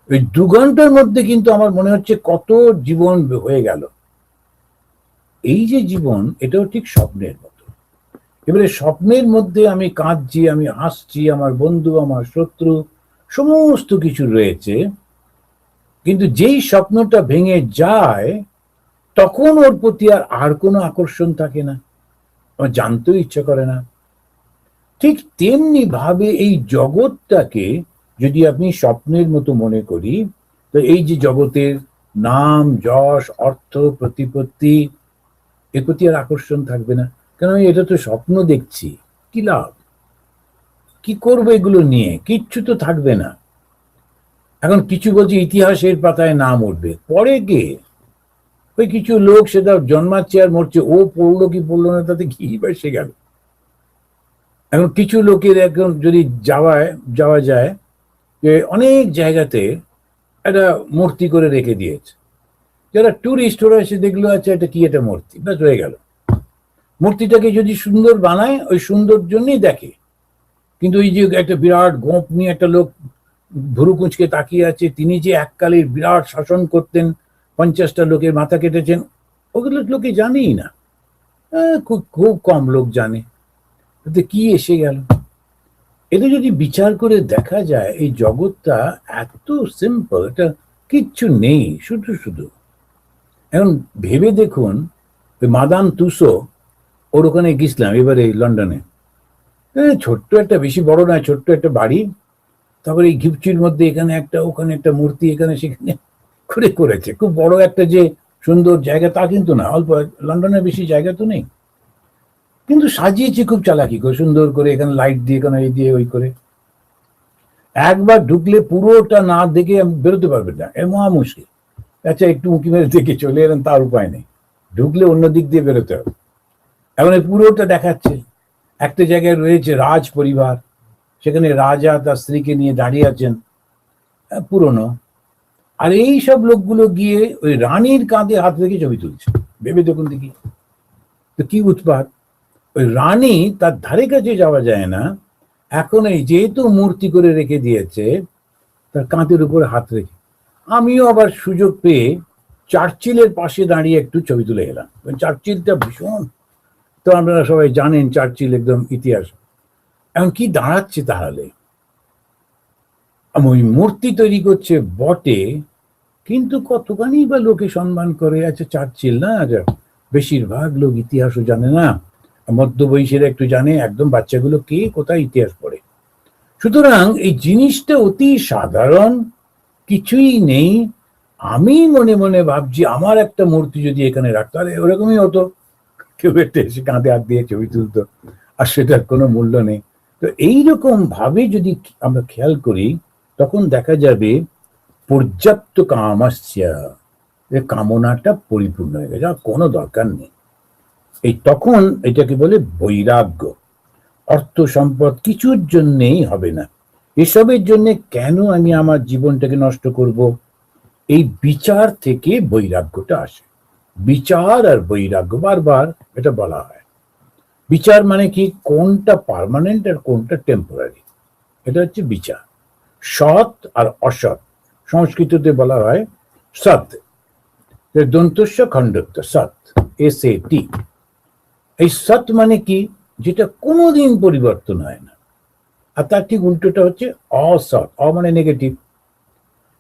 ওই 2 ঘন্টার মধ্যে কিন্তু আমার মনে হচ্ছে কত জীবন হয়ে গেল। এই যে জীবন, এটাও ঠিক স্বপ্নের মতো। এবারে স্বপ্নের মধ্যে আমি কাঁদছি, আমি হাসছি, আমার বন্ধু, আমার শত্রু, সমস্ত কিছু রয়েছে। কিন্তু যেই স্বপ্নটা ভেঙে যায়, তখন ওর প্রতি আর কোনো আকর্ষণ থাকে না, আমার জানতেও ইচ্ছা করে না। ঠিক তেমনি ভাবে এই জগৎটাকে যদি আপনি স্বপ্নের মতো মনে করি, তো এই যে জগতের নাম, যশ, অর্থ, প্রতিপত্তি, এর প্রতি আর আকর্ষণ থাকবে না। কেন? এটা তো স্বপ্ন দেখছি, কি লাভ? কি করবো এগুলো নিয়ে? কিচ্ছু তো থাকবে না। এখন কিছু বলছি ইতিহাসের পাতায় নাম উঠবে, পরে কে? ওই কিছু লোক সেটা জন্মাচ্ছে আর মরছে, ও পড়লো কি পড়লো না তাতে কি এসে গেল। এখন কিছু লোকের এখন যদি যাওয়া যায়, যে অনেক জায়গাতে একটা মূর্তি করে রেখে দিয়েছে, যারা টুরিস্ট ওরা এসে দেখলো, আচ্ছা এটা কি, এটা মূর্তি, ব্যাস হয়ে গেল। মূর্তিটাকে যদি সুন্দর বানায়, ওই সুন্দর জন্যই দেখে। কিন্তু ওই যে একটা বিরাট গোঁপ নিয়ে একটা লোক ভুরু কুঁচকে তাকিয়ে আছে, তিনি যে এককালের বিরাট শাসন করতেন, 50টা লোকের মাথা কেটেছেন, ওগুলো লোকে জানেই না। খুব খুব কম লোক জানে। কি এসে গেল? এটা যদি বিচার করে দেখা যায়, এই জগৎটা এত সিম্পল, এটা কিচ্ছু নেই, শুধু শুধু। এখন ভেবে দেখুন, ওই মাদাম তুসো, ওর ওখানে গেছিলাম এবারে লন্ডনে। ছোট্ট একটা, বেশি বড় না, ছোট্ট একটা বাড়ি, তারপরে এই ঘিপচির মধ্যে এখানে একটা, ওখানে একটা মূর্তি, এখানে সেখানে। করে করেছে। খুব বড় একটা যে সুন্দর জায়গা তা কিন্তু না, অল্প, লন্ডনের বেশি জায়গা তো নেই, কিন্তু সাজিয়েছে খুব চালাকি করে, সুন্দর করে, এখানে লাইট দিয়ে, এখানে এই দিয়ে, ওই করে। একবার ঢুকলে পুরোটা না দেখে বেরোতে পারবে না, এর মহা মুশকিল। আচ্ছা একটু উঁকি মেরে দেখে চলে এলেন, তার উপায় নেই, ঢুকলে অন্য দিক দিয়ে বেরোতে হবে। এখন পুরোটা দেখাচ্ছে। একটা জায়গায় রয়েছে রাজ পরিবার, সেখানে রাজা তার স্ত্রীকে নিয়ে দাঁড়িয়ে আছেন, পুরনো। আর এই সব লোকগুলো গিয়ে ওই রানীর কাঁধে হাত রেখে ছবি তুলছে, ভেবে দেখুন দেখি তো কি উৎপাত। ওই রানী, তার ধারে কাছে যাওয়া যায় না, এখন এই যেহেতু মূর্তি করে রেখে দিয়েছে, তার কাঁধের উপরে হাত রেখে। আমিও আবার সুযোগ পেয়ে চার্চিলের পাশে দাঁড়িয়ে একটু ছবি তুলে এলাম। চার্চিলটা ভীষণ, তো আপনারা সবাই জানেন চার্চিল একদম ইতিহাস। এখন কি দাঁড়াচ্ছে তাহলে, ওই মূর্তি তৈরি করছে বটে, কিন্তু কতখানি বা লোকে সম্মান করে। আচ্ছা চার্চিল না, বেশিরভাগ লোক ইতিহাসও জানে না, মধ্যবয়সীরা একটু জানে, একদম বাচ্চাগুলো কে কোথায় ইতিহাস পড়ে। সুতরাং এই জিনিসটা অতি সাধারণ, কিছুই নেই। আমি মনে মনে ভাবছি আমার একটা মূর্তি যদি এখানে রাখতো, তাহলে ওরকমই হতো, কেউ একটা এসে কাঁধে হাত দিয়ে ছবি তুলতো, আর সেটার কোনো মূল্য নেই। তো এইরকম ভাবে যদি আমরা খেয়াল করি, তখন দেখা যাবে পর্যাপ্ত কামাস্য, কামনাটা পরিপূর্ণ হয়ে গেছে, আর কোনো দরকার নেই। এই তখন এটাকে বলে বৈরাগ্য। অর্থ সম্পদ কিছুর জন্যেই হবে না, এসবের জন্য কেন আমি আমার জীবনটাকে নষ্ট করব, এই বিচার থেকে বৈরাগ্যটা আসে। বিচার আর বৈরাগ্য, বারবার এটা বলা হয়। বিচার মানে কি, কোনটা পার্মানেন্ট আর কোনটা টেম্পোরারি, এটা হচ্ছে বিচার। সৎ আর অসৎ, সংস্কৃততে বলা হয় সৎ, দন্তস্য খণ্ডত্ব, সৎ, SAT। এই সৎ মানে কি, যেটা কোনোদিন পরিবর্তন হয় না। আর তার ঠিক উল্টোটা হচ্ছে অসৎ, মানে নেগেটিভ।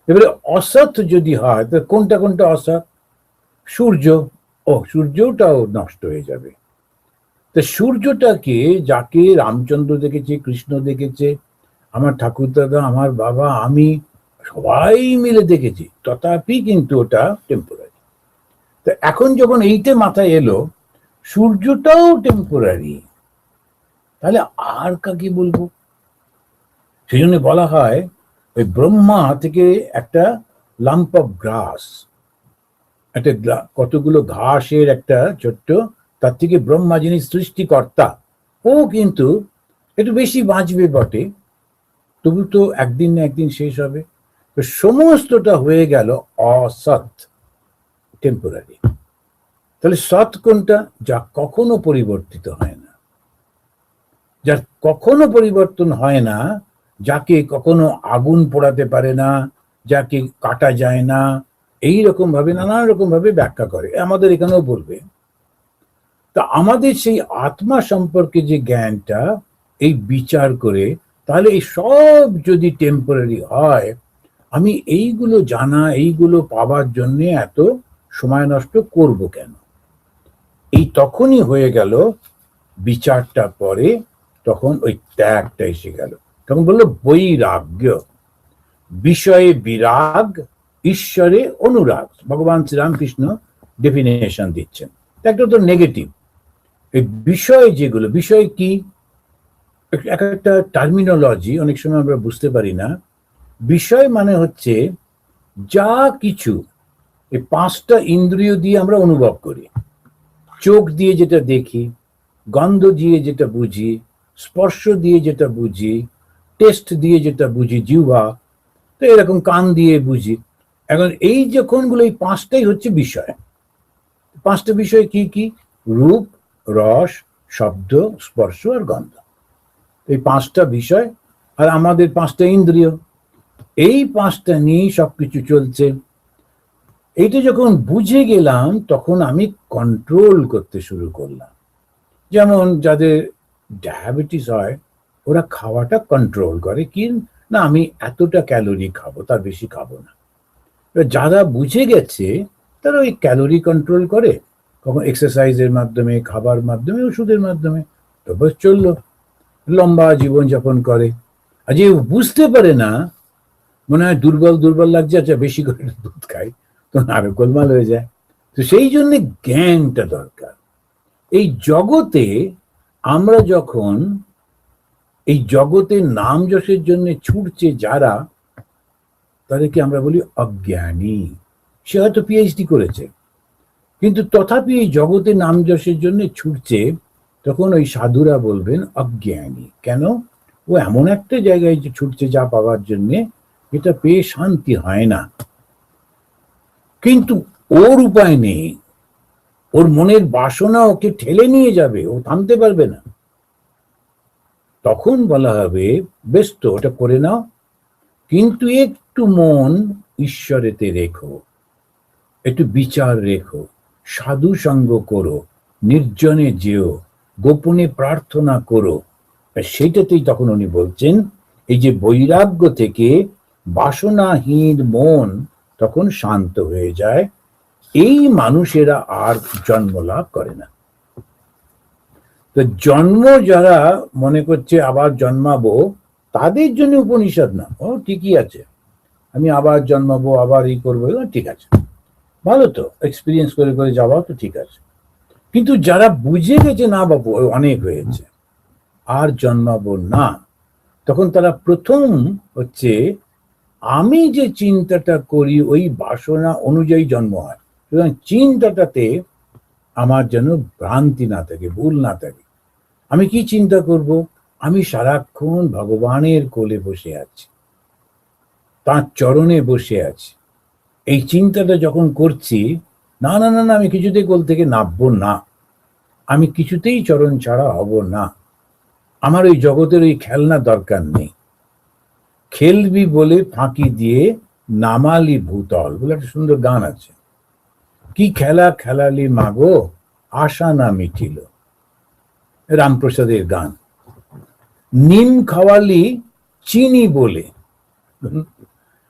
এবারে অসৎ যদি হয়, তো কোনটা কোনটা অসৎ? সূর্য, সূর্যটাও নষ্ট হয়ে যাবে। তো সূর্যটাকে, যাকে রামচন্দ্র দেখেছে, কৃষ্ণ দেখেছে, আমার ঠাকুরদাদা, আমার বাবা, আমি, সবাই মিলে দেখেছি, তথাপি কিন্তু ওটা টেম্পোরারি। তো এখন যখন এইটা মাথায় এলো, সূর্যটাও টেম্পোরারি, তাহলে আর কাকে বলবো? সেই জন্য বলা হয়, ওই ব্রহ্মা থেকে একটা লাম্প অফ গ্রাস, একটা কতগুলো ঘাসের একটা ছোট্ট, তার থেকে ব্রহ্মা যিনি সৃষ্টিকর্তা, ও কিন্তু একটু বেশি বাঁচবে বটে, তবু তো একদিন না একদিন শেষ হবে। তো সমস্তটা হয়ে গেল অসৎ, টেম্পোরারি। তাহলে সৎ কোনটা? যা কখনো পরিবর্তিত হয় না, যার কখনো পরিবর্তন হয় না, যাকে কখনো আগুন পোড়াতে পারে না, যাকে কাটা যায় না, এই রকম ভাবে নানান রকম ভাবে ব্যাখ্যা করে, আমাদের এখানেও বলবে। তা আমাদের সেই আত্মা সম্পর্কে যে জ্ঞানটা, এই বিচার করে, তাহলে এই সব যদি টেম্পোরারি হয়, আমি এইগুলো জানা, এইগুলো পাবার জন্য এত সময় নষ্ট করব কেন? এই তখনই হয়ে গেল বিচারটা পরে, তখন ওই ত্যাগটা এসে গেল, তখন বললো বৈরাগ্য। বিষয়ে বিরাগ, ঈশ্বরে অনুরাগ, ভগবান শ্রীরামকৃষ্ণ ডেফিনেশন দিচ্ছেন। একটা তো নেগেটিভ। এই বিষয় যেগুলো, বিষয় কি, এক একটা টার্মিনোলজি অনেক সময় আমরা বুঝতে পারি না। বিষয় মানে হচ্ছে যা কিছু এই পাঁচটা ইন্দ্রিয় দিয়ে আমরা অনুভব করি, চোখ দিয়ে যেটা দেখি, গন্ধ দিয়ে যেটা বুঝি, স্পর্শ দিয়ে যেটা বুঝি, টেস্ট দিয়ে যেটা বুঝি, জিহ্বা, তো এরকম কান দিয়ে বুঝি। এখন এই যে কোনগুলো, এই পাঁচটাই হচ্ছে বিষয়। পাঁচটা বিষয় কি কি? রূপ, রস, শব্দ, স্পর্শ আর গন্ধ। এই পাঁচটা বিষয়, আর আমাদের পাঁচটা ইন্দ্রিয়, এই পাঁচটা নিয়েই সবকিছু চলছে। এইটা যখন বুঝে গেলাম, তখন আমি কন্ট্রোল করতে শুরু করলাম। যেমন যাদের ডায়াবেটিস হয়, ওরা খাওয়াটা কন্ট্রোল করে, কি না আমি এতটা ক্যালোরি খাবো, তার বেশি খাবো না। যারা বুঝে গেছে, তারা ওই ক্যালোরি কন্ট্রোল করে, কখন এক্সারসাইজের মাধ্যমে, খাবার মাধ্যমে, ওষুধের মাধ্যমে, তো বস চললো, লম্বা জীবনযাপন করে। আর যে বুঝতে পারে না, মনে হয় দুর্বল দুর্বল লাগছে, আচ্ছা বেশি করে দুধ খাই, তখন আরো গোলমাল হয়ে যায়। তো সেই জন্য জ্ঞানটা দরকার। এই জগতে আমরা যখন এই জগতের নাম যশের জন্য ছুটছে যারা, তাদেরকে আমরা বলি অজ্ঞানী। সে হয়তো পিএইচডি করেছে, কিন্তু তথাপি এই জগতে নাম যশের জন্য ছুটছে, তখন ওই সাধুরা বলবেন অজ্ঞানী। কেন? ও এমন একটা জায়গায় যে ছুটছে যা পাওয়ার জন্য, এটা পেয়ে শান্তি হয় না। কিন্তু ওর উপায় নেই, ওর মনের বাসনা ওকে ঠেলে নিয়ে যাবে, ও থামতে পারবে না। তখন বলা হবে বেশ তো ওটা করে নাও, কিন্তু একটু মন ঈশ্বরেতে রেখো, একটু বিচার রেখো, সাধু সঙ্গ করো, নির্জনে যেও, গোপনে প্রার্থনা করো। সেইটাতেই তখন উনি বলছেন এই যে বৈরাগ্য থেকে বাসনাহীন মন তখন শান্ত হয়ে যায়, এই মানুষেরা আর জন্ম লাভ করে না। তো জন্ম যারা মনে করছে আবার জন্মাবো, তাদের জন্য উপনিষদ না। ও ঠিকই আছে, আমি আবার জন্মাবো, আবার এই করবো, ঠিক আছে, ভালো তো, এক্সপিরিয়েন্স করে করে যাওয়া তো ঠিক আছে। কিন্তু যারা বুঝে গেছে না বাবু অনেক হয়েছে, আর জন্মাবো না, তখন তারা প্রথম হচ্ছে আমি যে চিন্তাটা করি ওই বাসনা অনুযায়ী জন্ম হয়। সুতরাং চিন্তাটাতে আমার যেন ভ্রান্তি না থাকে, ভুল না থাকে। আমি কি চিন্তা করব? আমি সারাক্ষণ ভগবানের কোলে বসে আছি, তার চরণে বসে আছি। এই চিন্তাটা যখন করছি, না না না না, আমি কিছুতেই কোল থেকে নামবো না, আমি কিছুতেই চরণ ছাড়া হব না, আমার ওই জগতের ওই খেলনা দরকার নেই। খেলবি বলে ফাঁকি দিয়ে নামালি ভূতল বলে একটা সুন্দর গান আছে। কি খেলা খেলালি মাগো, আশা না মিটিল, রামপ্রসাদের গান। নিম খাওয়ালি চিনি বলে।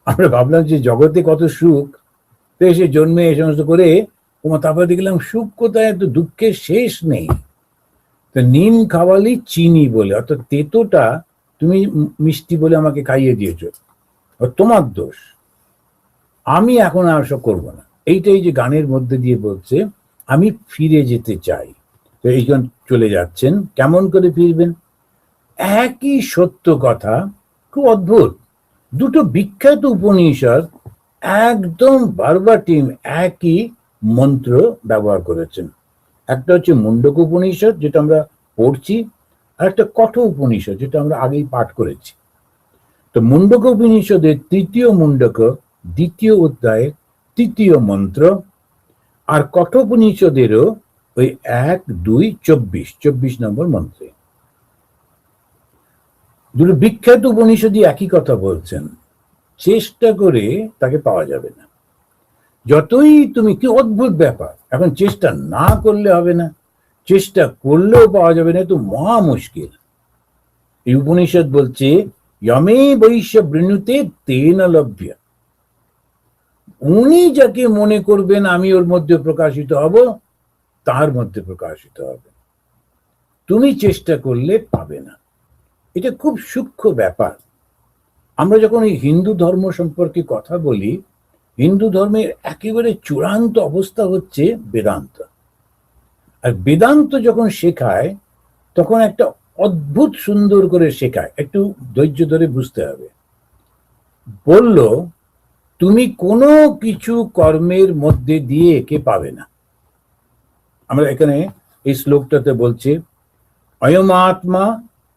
আমরা ভাবলাম যে জগতে কত সুখ, তো এসে জন্মে এই সমস্ত করে, তারপরে দেখলাম সুখ কোথায়, এত দুঃখের শেষ নেই। তো নিম খাওয়ালি চিনি বলে, অর্থাৎ তেতোটা তুমি মিষ্টি বলে আমাকে খাইয়ে দিয়েছো, তোমার দোষ, আমি এখন আর সব করবো না। এইটাই যে গানের মধ্যে দিয়ে বলছে আমি ফিরে যেতে চাই। তো এইখান চলে যাচ্ছেন, কেমন করে ফিরবেন? একই সত্য কথা, খুব অদ্ভুত। দুটো বিখ্যাত উপনিষদ একদম ভার্বাটিম একই মন্ত্র ব্যবহার করেছেন। একটা হচ্ছে মুন্ডক উপনিষদ, যেটা আমরা পড়ছি, আর একটা কঠ উপনিষদ, যেটা আমরা আগেই পাঠ করেছি। তো মুন্ডক উপনিষদের তৃতীয় মুন্ডক দ্বিতীয় অধ্যায়ের তৃতীয় মন্ত্র, আর কঠোপনিষদেরও ওই 1-2-24 নম্বর মন্ত্রে। দুটো বিখ্যাত উপনিষদই একই কথা বলছেন, চেষ্টা করে তাকে পাওয়া যাবে না। যতই তুমি, কি অদ্ভুত ব্যাপার, এখন চেষ্টা না করলে হবে না, চেষ্টা করলেও পাওয়া যাবে না, তো মহা মুশকিল। এই উপনিষদ বলছে যমে বৈশ্য বৃণুতে তেন লভ্য, উনি যাকে মনে করবেন আমি ওর মধ্যে প্রকাশিত হব, তার মধ্যে প্রকাশিত হবে, তুমি চেষ্টা করলে পাবে না। এটা খুব সূক্ষ্ম ব্যাপার। আমরা যখন এই হিন্দু ধর্ম সম্পর্কে কথা বলি, হিন্দু ধর্মের একেবারে চূড়ান্ত অবস্থা হচ্ছে বেদান্ত। আর বেদান্ত যখন শেখায় তখন একটা অদ্ভুত সুন্দর করে শেখায়, একটু ধৈর্য ধরে বুঝতে হবে। বলল তুমি কোনো কিছু কর্মের মধ্যে দিয়ে একে পাবে না। আমরা এখানে এই শ্লোকটাতে বলছে অয়ম আত্মা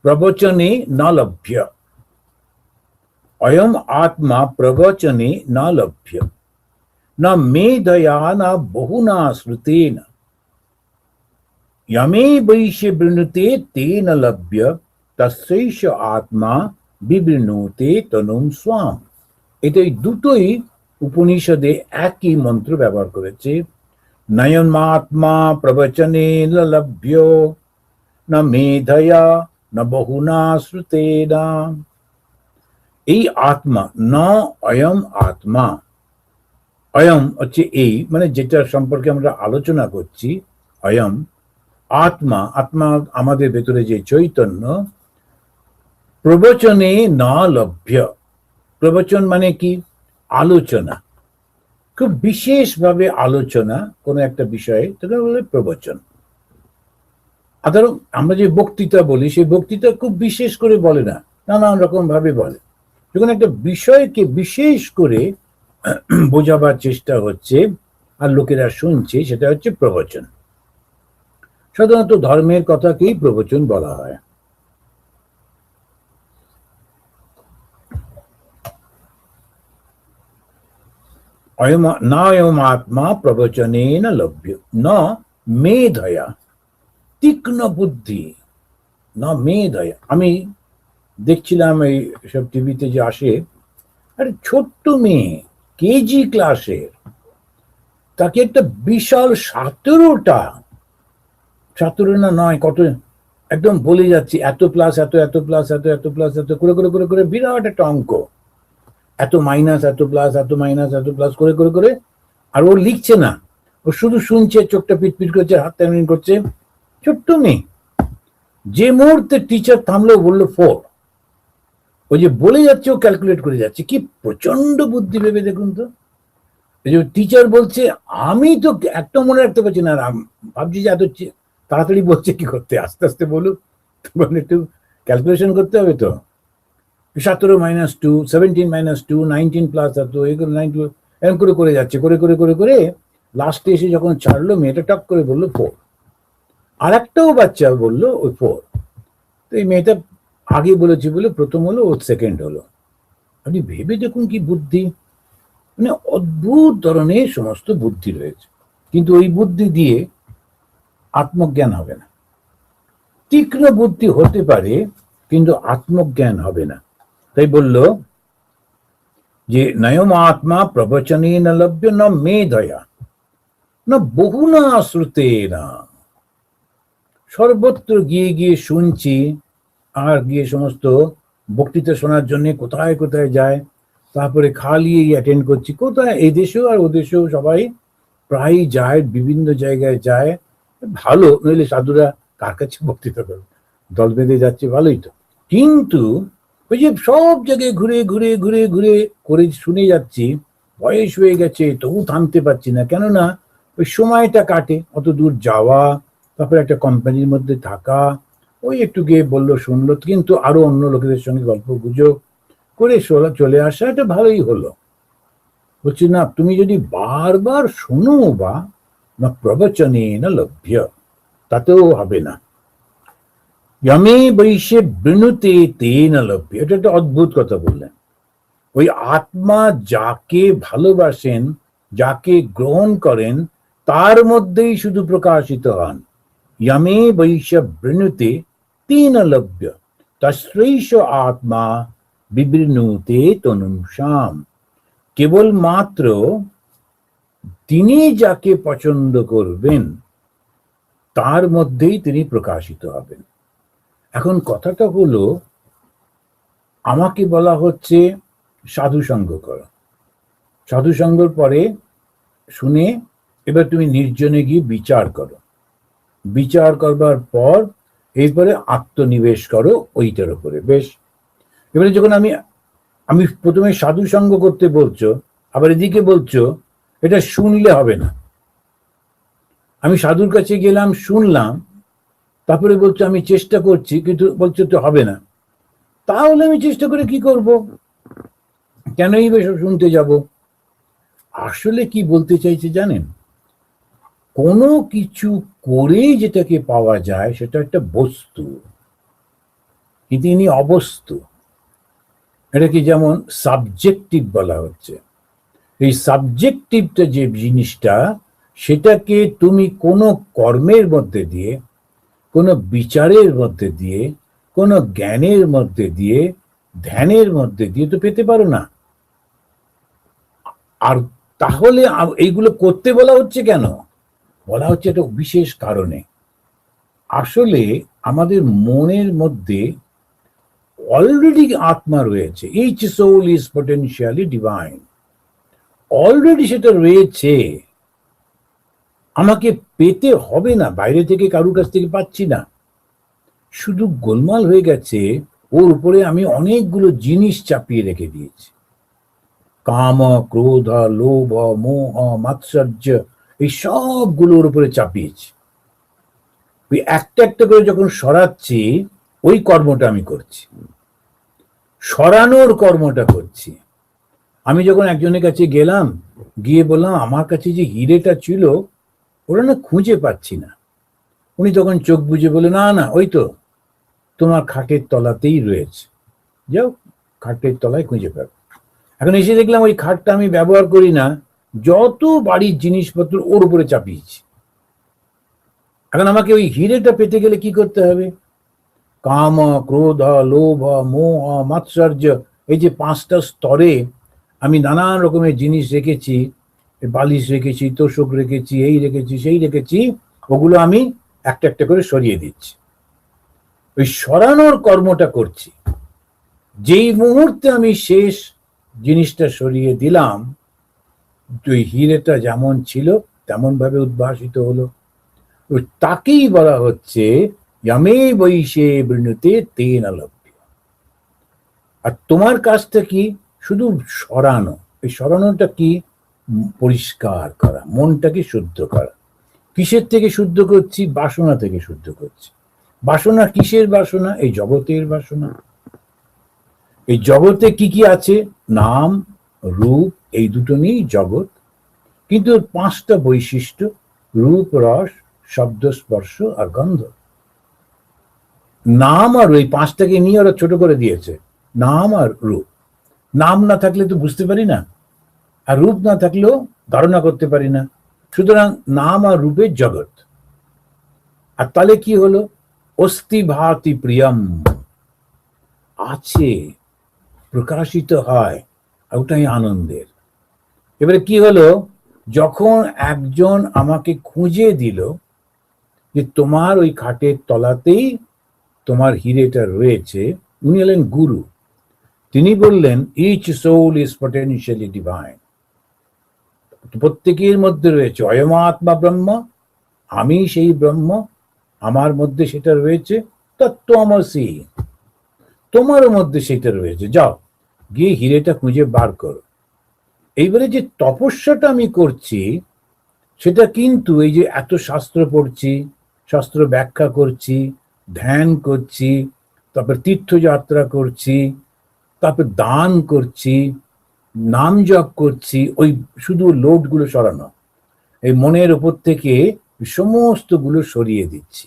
প্রবচনে না লভ্য, অয়ম আত্মা প্রবচনে না লভ্য, না মেধয়া না বহুনা শ্রুতেন, यमे वैश्य बृणुते तेन लभ्य तस्यैष आत्मा বিবৃণুতে তনুম স্বাম। এটা এই দুটোই উপনিষদে একই মন্ত্র ব্যবহার করেছে। নয়মাত্মা প্রবচনে লভ্য, না মেধয়া না বহুনা শ্রুতেনা। এই আত্মা, না অয়ম আত্মা, অয়ম হচ্ছে এই, মানে যেটা সম্পর্কে আমরা আলোচনা করছি, অয়ম আত্মা, আত্মা আমাদের ভেতরে যে চৈতন্য, প্রবচনে না লভ্য, প্রবচন মানে কি? আলোচনা, খুব বিশেষভাবে আলোচনা কোনো একটা বিষয়ে, তাকে বলে প্রবচন। ধরো আমরা যে বক্তৃতা বলি, সেই বক্তৃতা খুব বিশেষ করে বলে না, নানান রকম ভাবে বলে। যখন একটা বিষয়কে বিশেষ করে বোঝাবার চেষ্টা হচ্ছে আর লোকেরা শুনছে, সেটা হচ্ছে প্রবচন। সাধারণত ধর্মের কথাকেই প্রবচন বলা হয়। আত্মা প্রবচনেন লভ্য ন মেধয়া তীক্ষ্ণ বুদ্ধি না মেধয়া। আমি দেখছিলাম এই সব টিভিতে যে আসে, আরে ছোট্ট মেয়ে কেজি ক্লাসের, তাকে একটা বিশাল 17টা না নয় কত, একদম বলে যাচ্ছি এত প্লাস এত, এত প্লাস এত, এত প্লাস এত, করে করে করে করে বিরাট একটা অঙ্ক, এত মাইনাস এত প্লাস, এত মাইনাস এত প্লাস করে করে করে। আর ও লিখছে না, ও শুধু শুনছে, চোখটা পিটপিট করছে, হাত তেমন করছে। ছোট্ট মেয়ে। যে মুহূর্তে টিচার থামলো, বললো 4, ও যে বলে যাচ্ছে ও ক্যালকুলেট করে যাচ্ছে। কি প্রচন্ড বুদ্ধি ভেবে দেখুন তো। টিচার বলছে, আমি তো একটা মনে রাখতে পারছি না, ভাবছি যে এত তাড়াতাড়ি বলছে কি করতে, আস্তে আস্তে বলুক, একটু ক্যালকুলেশন করতে হবে তো। 17 - 2, 17 - 2, 19 প্লাস এত, এগুলো 9, এরকম করে করে যাচ্ছে, করে করে করে করে লাস্টে এসে যখন ছাড়লো, মেয়েটা টক করে বললো 4। আর একটাও বাচ্চা বললো ওই 4। তো এই মেয়েটা আগে বলেছে বলে প্রথম হলো, ও সেকেন্ড হলো। আপনি ভেবে দেখুন কি বুদ্ধি, মানে অদ্ভুত ধরনের সমস্ত বুদ্ধি রয়েছে। কিন্তু ওই বুদ্ধি দিয়ে আত্মজ্ঞান হবে না। তীক্ষ্ণ বুদ্ধি হতে পারে, কিন্তু আত্মজ্ঞান হবে না। তাই বলল যে নয়ম আত্মা প্রবচনে না লভ্য না মেধয়া না বহু না শ্রুতে না। সর্বত্র গিয়ে গিয়ে শুনছি, আর গিয়ে সমস্ত বক্তৃতা শোনার জন্য কোথায় কোথায় যায়, তারপরে খালি অ্যাটেন্ড করছি, কোথায় এই দেশেও আর ও দেশেও সবাই প্রায় যায়, বিভিন্ন জায়গায় যায়। ভালো, নইলে সাধুরা কার কাছে বক্তৃতা করবে, দল বেঁধে যাচ্ছে, ভালোই তো। কিন্তু ওই যে সব জায়গায় ঘুরে ঘুরে ঘুরে ঘুরে করে শুনে যাচ্ছি, বয়স হয়ে গেছে তবু থামতে পারছি না। কেননা ওই সময়টা কাটে, অত দূর যাওয়া, তারপরে একটা কোম্পানির মধ্যে থাকা, ওই একটু গিয়ে বললো শুনলো, কিন্তু আরো অন্য লোকেদের সঙ্গে গল্প গুজব করে চলে আসা, এটা ভালোই হলো। বলছি না, তুমি যদি বারবার শোনো বা না প্রবচনে না লভ্য, তাতেও হবে না। যমে বৈশে বৃণুতে তে না লভ্য, এটা একটা অদ্ভুত কথা বললেন। ওই আত্মা যাকে ভালোবাসেন, যাকে গ্রহণ করেন, তার মধ্যেই শুধু প্রকাশিত হন। যমে বৈশ বৃণুতে তে না লভ্য তস্যৈষ আত্মা বিবৃণুতে তনুষাম। কেবলমাত্র তিনি যাকে পছন্দ করবেন, তার মধ্যেই তিনি প্রকাশিত হবেন। এখন কথাটা হলো, আমাকে বলা হচ্ছে সাধু সঙ্গ করো, সাধু সঙ্গর পরে শুনে এবার তুমি নির্জনে গিয়ে বিচার করো, বিচার করবার পর এরপরে আত্মনিবেশ করো ওইটার উপরে। বেশ, এবারে যখন আমি প্রথমে সাধু সঙ্গ করতে বলছো, আবার এদিকে বলছো এটা শুনলে হবে না। আমি সাধুর কাছে গেলাম, শুনলাম, তারপরে বলছো আমি চেষ্টা করছি, কিন্তু বলছো তো হবে না। তাহলে আমি চেষ্টা করে কি করব? কেনই বেশ শুনতে যাব? আসলে কি বলতে চাইছে জানেন? কোনো কিছু করে যেটাকে পাওয়া যায় সেটা একটা বস্তু, কিন্তু ইনি অবস্তু। এটাকে যেমন সাবজেক্টিভ বলা হচ্ছে। এই সাবজেক্টিভটা যে জিনিসটা, সেটাকে তুমি কোনো কর্মের মধ্যে দিয়ে, কোনো বিচারের মধ্যে দিয়ে, কোনো জ্ঞানের মধ্যে দিয়ে, ধ্যানের মধ্যে দিয়ে তো পেতে পারো না। আর তাহলে এইগুলো করতে বলা হচ্ছে কেন? বলা হচ্ছে একটা বিশেষ কারণে। আসলে আমাদের মনের মধ্যে অলরেডি আত্মা রয়েছে। Each soul is potentially divine. Already সেটা রয়েছে, আমাকে পেতে হবে না, বাইরে থেকে কারুর কাছ থেকে পাচ্ছি না। শুধু গোলমাল হয়ে গেছে, ওর উপরে আমি অনেকগুলো জিনিস চাপিয়ে রেখে দিয়েছি। কাম, ক্রোধ, লোভ, মোহ, মাৎসর্য, এই সবগুলোর উপরে চাপিয়েছি। ওই একটা একটা করে যখন সরাচ্ছি, ওই কর্মটা আমি করছি, সরানোর কর্মটা করছি। আমি যখন একজনের কাছে গেলাম, গিয়ে বললাম আমার কাছে যে হিরেটা ছিল ওরা না খুঁজে পাচ্ছি না। উনি তখন চোখ বুজে বলে, না না, ওই তো তোমার খাটের তলাতেই রয়েছে, যাও খাটের তলায় খুঁজে পাবে। এখন এসে দেখলাম ওই খাটটা আমি ব্যবহার করি না, যত বাড়ির জিনিসপত্র ওর উপরে চাপিয়েছি। এখন আমাকে ওই হিরেটা পেতে গেলে কি করতে হবে? কাম, ক্রোধ, লোভ, মোহ, মাৎসর্য, এই যে 5টা স্তরে আমি নানান রকমের জিনিস রেখেছি, বালিশ রেখেছি, তোষক রেখেছি, এই রেখেছি, সেই রেখেছি, ওগুলো আমি একটা একটা করে সরিয়ে দিচ্ছি। ওই সরানোর কর্মটা করছি। যেই মুহূর্তে আমি শেষ জিনিসটা সরিয়ে দিলাম, ওই হিরেটা যেমন ছিল তেমন ভাবে উদ্ভাসিত হলো। তাকেই বলা হচ্ছে ইয়ামে বৈশে বৃণতে তেন লভ্য। আর তোমার কাজটা কি? শুধু সরানো। এই সরানোটা কি? পরিষ্কার করা, মনটাকে শুদ্ধ করা। কিসের থেকে শুদ্ধ করছি? বাসনা থেকে শুদ্ধ করছি। বাসনা কিসের বাসনা? এই জগতের বাসনা। এই জগতে কি কি আছে? নাম, রূপ, এই দুটো নিয়েই জগৎ। কিন্তু 5টা বৈশিষ্ট্য, রূপ, রস, শব্দ, স্পর্শ আর গন্ধ। নাম আর ওই 5টাকে নিয়ে ওরা ছোট করে দিয়েছে, নাম আর রূপ। নাম না থাকলে তো বুঝতে পারি না, আর রূপ না থাকলেও ধারণা করতে পারি না। সুতরাং নাম আর রূপের জগৎ। আর তাহলে কি হলো? অস্তি ভাতি প্রিয়ম, আছে, প্রকাশিত হয়, ওটাই আনন্দের। এবারে কি হলো? যখন একজন আমাকে খুঁজে দিল যে তোমার ওই খাটের তলাতেই তোমার হিরেটা রয়েছে, উনি হলেন গুরু। তিনি বললেন each soul is potentially divine. প্রত্যেকের মধ্যে রয়েছে অয়ম আত্মা ব্রহ্ম, আমি সেই ব্রহ্ম, আমার মধ্যে সেটা রয়েছে। তত্ত্বমসি, তোমারও মধ্যে সেটা রয়েছে, যাও গিয়ে হিরেটা খুঁজে বার করো। এইবারে যে তপস্যাটা আমি করছি, সেটা কিন্তু এই যে এত শাস্ত্র পড়ছি, শাস্ত্র ব্যাখ্যা করছি, ধ্যান করছি, তারপর তীর্থযাত্রা করছি, তারপর দান করছি, নাম জপ করছি, ওই শুধু লোডগুলো সরানো, এই মনের উপর থেকে সমস্ত গুলো সরিয়ে দিচ্ছি।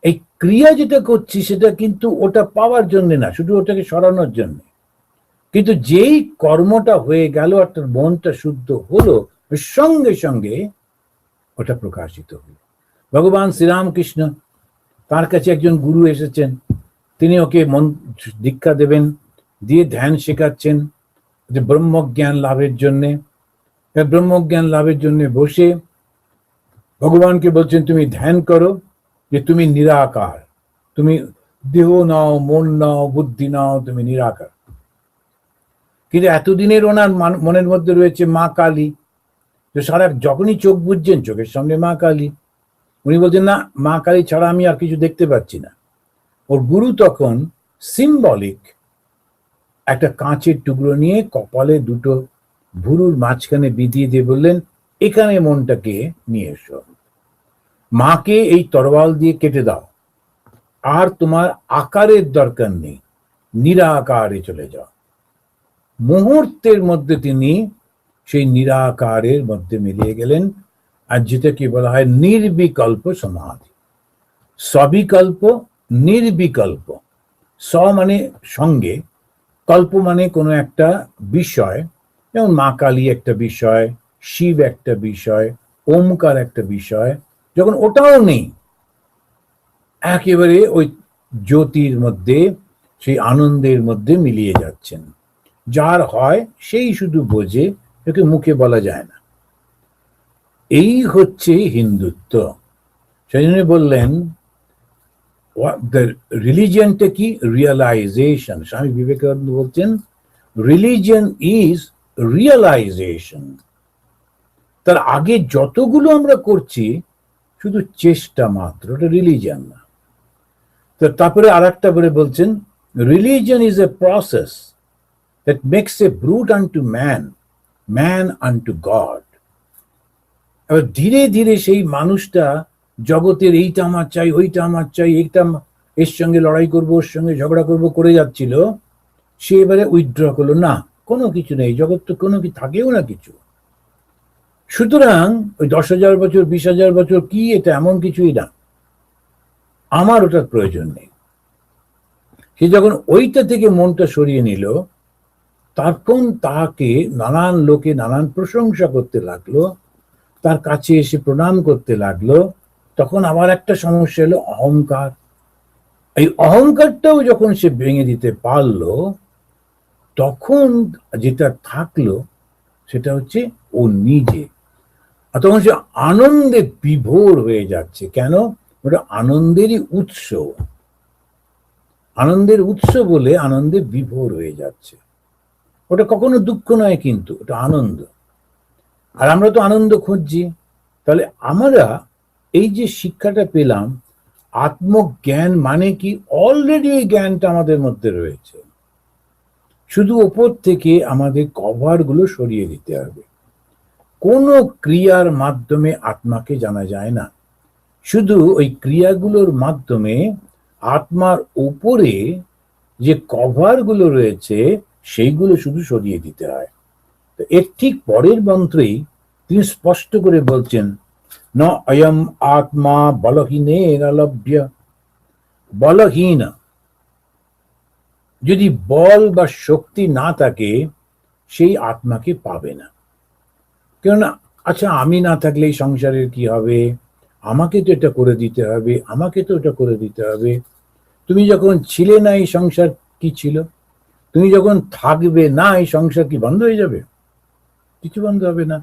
এই ক্রিয়া যেটা করছি সেটা কিন্তু ওটা পাওয়ার জন্য না, শুধু ওটাকে সরানোর জন্য। কিন্তু যেই কর্মটা হয়ে গেল, অর্থাৎ মনটা শুদ্ধ হলো, সঙ্গে সঙ্গে ওটা প্রকাশিত হলো। ভগবান শ্রীরামকৃষ্ণ, তার কাছে একজন গুরু এসেছেন, তিনি ওকে মন দীক্ষা দেবেন, দিয়ে ধ্যান শেখাচ্ছেন যে ব্রহ্মজ্ঞান লাভের জন্যে। ব্রহ্মজ্ঞান লাভের জন্য বসে ভগবানকে বলছেন তুমি ধ্যান করো যে তুমি নিরাকার, তুমি দেহ নাও, মন নাও, বুদ্ধি নাও, তুমি নিরাকার। কিন্তু এতদিনের ওনার মনের মধ্যে রয়েছে মা কালী। তো সারা যখনই চোখ বুঝছেন, চোখের সামনে মা কালী। উনি বলছেন না, মা কালী ছাড়া আমি আর কিছু দেখতে পাচ্ছি না। ওর গুরু তখন সিম্বলিক একটা কাঁচের টুকরো নিয়ে কপালে দুটো ভুরুর মাঝখানে বিধিয়ে দিয়ে বললেন, এখানে মনটাকে নিয়ে এসো, মাকে এই তরোয়াল দিয়ে কেটে দাও, আর তোমার আকারের দরকার নেই, নিরাকারে চলে যাও। মুহূর্তের মধ্যে তিনি সেই নিরাকারের মধ্যে মিলিয়ে গেলেন। আর যেটাকে বলা হয় নির্বিকল্প সমাধি। সবিকল্প, নির্বিকল্প। স মানে সঙ্গে, কল্প মানে কোনো একটা বিষয়, যেমন মা কালী একটা বিষয়, শিব একটা বিষয়, ওমকার একটা বিষয়। যখন ওটাও নেই, একেবারে ওই জ্যোতির মধ্যে, সেই আনন্দের মধ্যে মিলিয়ে যাচ্ছেন। যার হয় সেই শুধু বোঝে, একে মুখে বলা যায় না। এই হচ্ছে হিন্দুত্ব। সেই জন্য বললেন রিলিজিয়নটা কি? রিয়েলাইজেশন। স্বামী বিবেকানন্দ বলছেন রিলিজিয়ন ইজ রিয়েলাইজেশন। তার আগে যতগুলো আমরা করছি শুধু চেষ্টা মাত্র, ওটা রিলিজিয়ন না। তো তারপরে আর একটা করে বলছেন religion is a process that makes a brute unto man, man unto God. এবার ধীরে ধীরে সেই মানুষটা জগতের এইটা আমার চাই, ওইটা আমার চাই, এইটা এর সঙ্গে লড়াই করবো, ওর সঙ্গে ঝগড়া করবো করে যাচ্ছিল। সে এবারে উইথড্র করলো, না কোনো কিছু নেই, জগৎ তো কোনো কি থাকেও না কিছু, সুতরাং ওই 10,000 বছর 20,000 বছর কি এটা এমন কিছুই না, আমার ওটার প্রয়োজন নেই। সে যখন ওইটা থেকে মনটা সরিয়ে নিল, তখন তাকে নানান লোকে নানান প্রশংসা করতে লাগলো, তার কাছে এসে প্রণাম করতে লাগলো। তখন আবার একটা সমস্যা এলো, অহংকার। এই অহংকারটাও যখন সে ভেঙে দিতে পারলো, তখন যেটা থাকলো সেটা হচ্ছে ও নিজে। আর তখন সে আনন্দে বিভোর হয়ে যাচ্ছে। কেন? ওটা আনন্দেরই উৎস, আনন্দের উৎস বলে আনন্দে বিভোর হয়ে যাচ্ছে। ওটা কখনো দুঃখ নয়, কিন্তু ওটা আনন্দ। আর আমরা তো আনন্দ খুঁজছি। তাহলে আমরা এই যে শিক্ষাটা পেলাম, আত্মজ্ঞান মানে কি, অলরেডি এই জ্ঞানটা আমাদের মধ্যে রয়েছে, শুধু ওপর থেকে আমাদের কভার গুলো সরিয়ে দিতে হবে। কোনো ক্রিয়ার মাধ্যমে আত্মাকে জানা যায় না, শুধু ওই ক্রিয়াগুলোর মাধ্যমে আত্মার উপরে যে কভার গুলো রয়েছে সেইগুলো শুধু সরিয়ে দিতে হয়। এর ঠিক পরের মন্ত্রেই তিনি স্পষ্ট করে বলছেন, ন অয়ম আত্মা বলহীনের লভ্য। বলহীন, যদি বল বা শক্তি না থাকে সেই আত্মাকে পাবে না। কেননা আচ্ছা, আমি না থাকলে এই সংসারের কি হবে, আমাকে তো এটা করে দিতে হবে, আমাকে তো এটা করে দিতে হবে। তুমি যখন ছিলে না, এই সংসার কি ছিল? তুমি যখন থাকবে না, এই সংসার কি বন্ধ হয়ে যাবে? কিছু বন্ধ হবে না।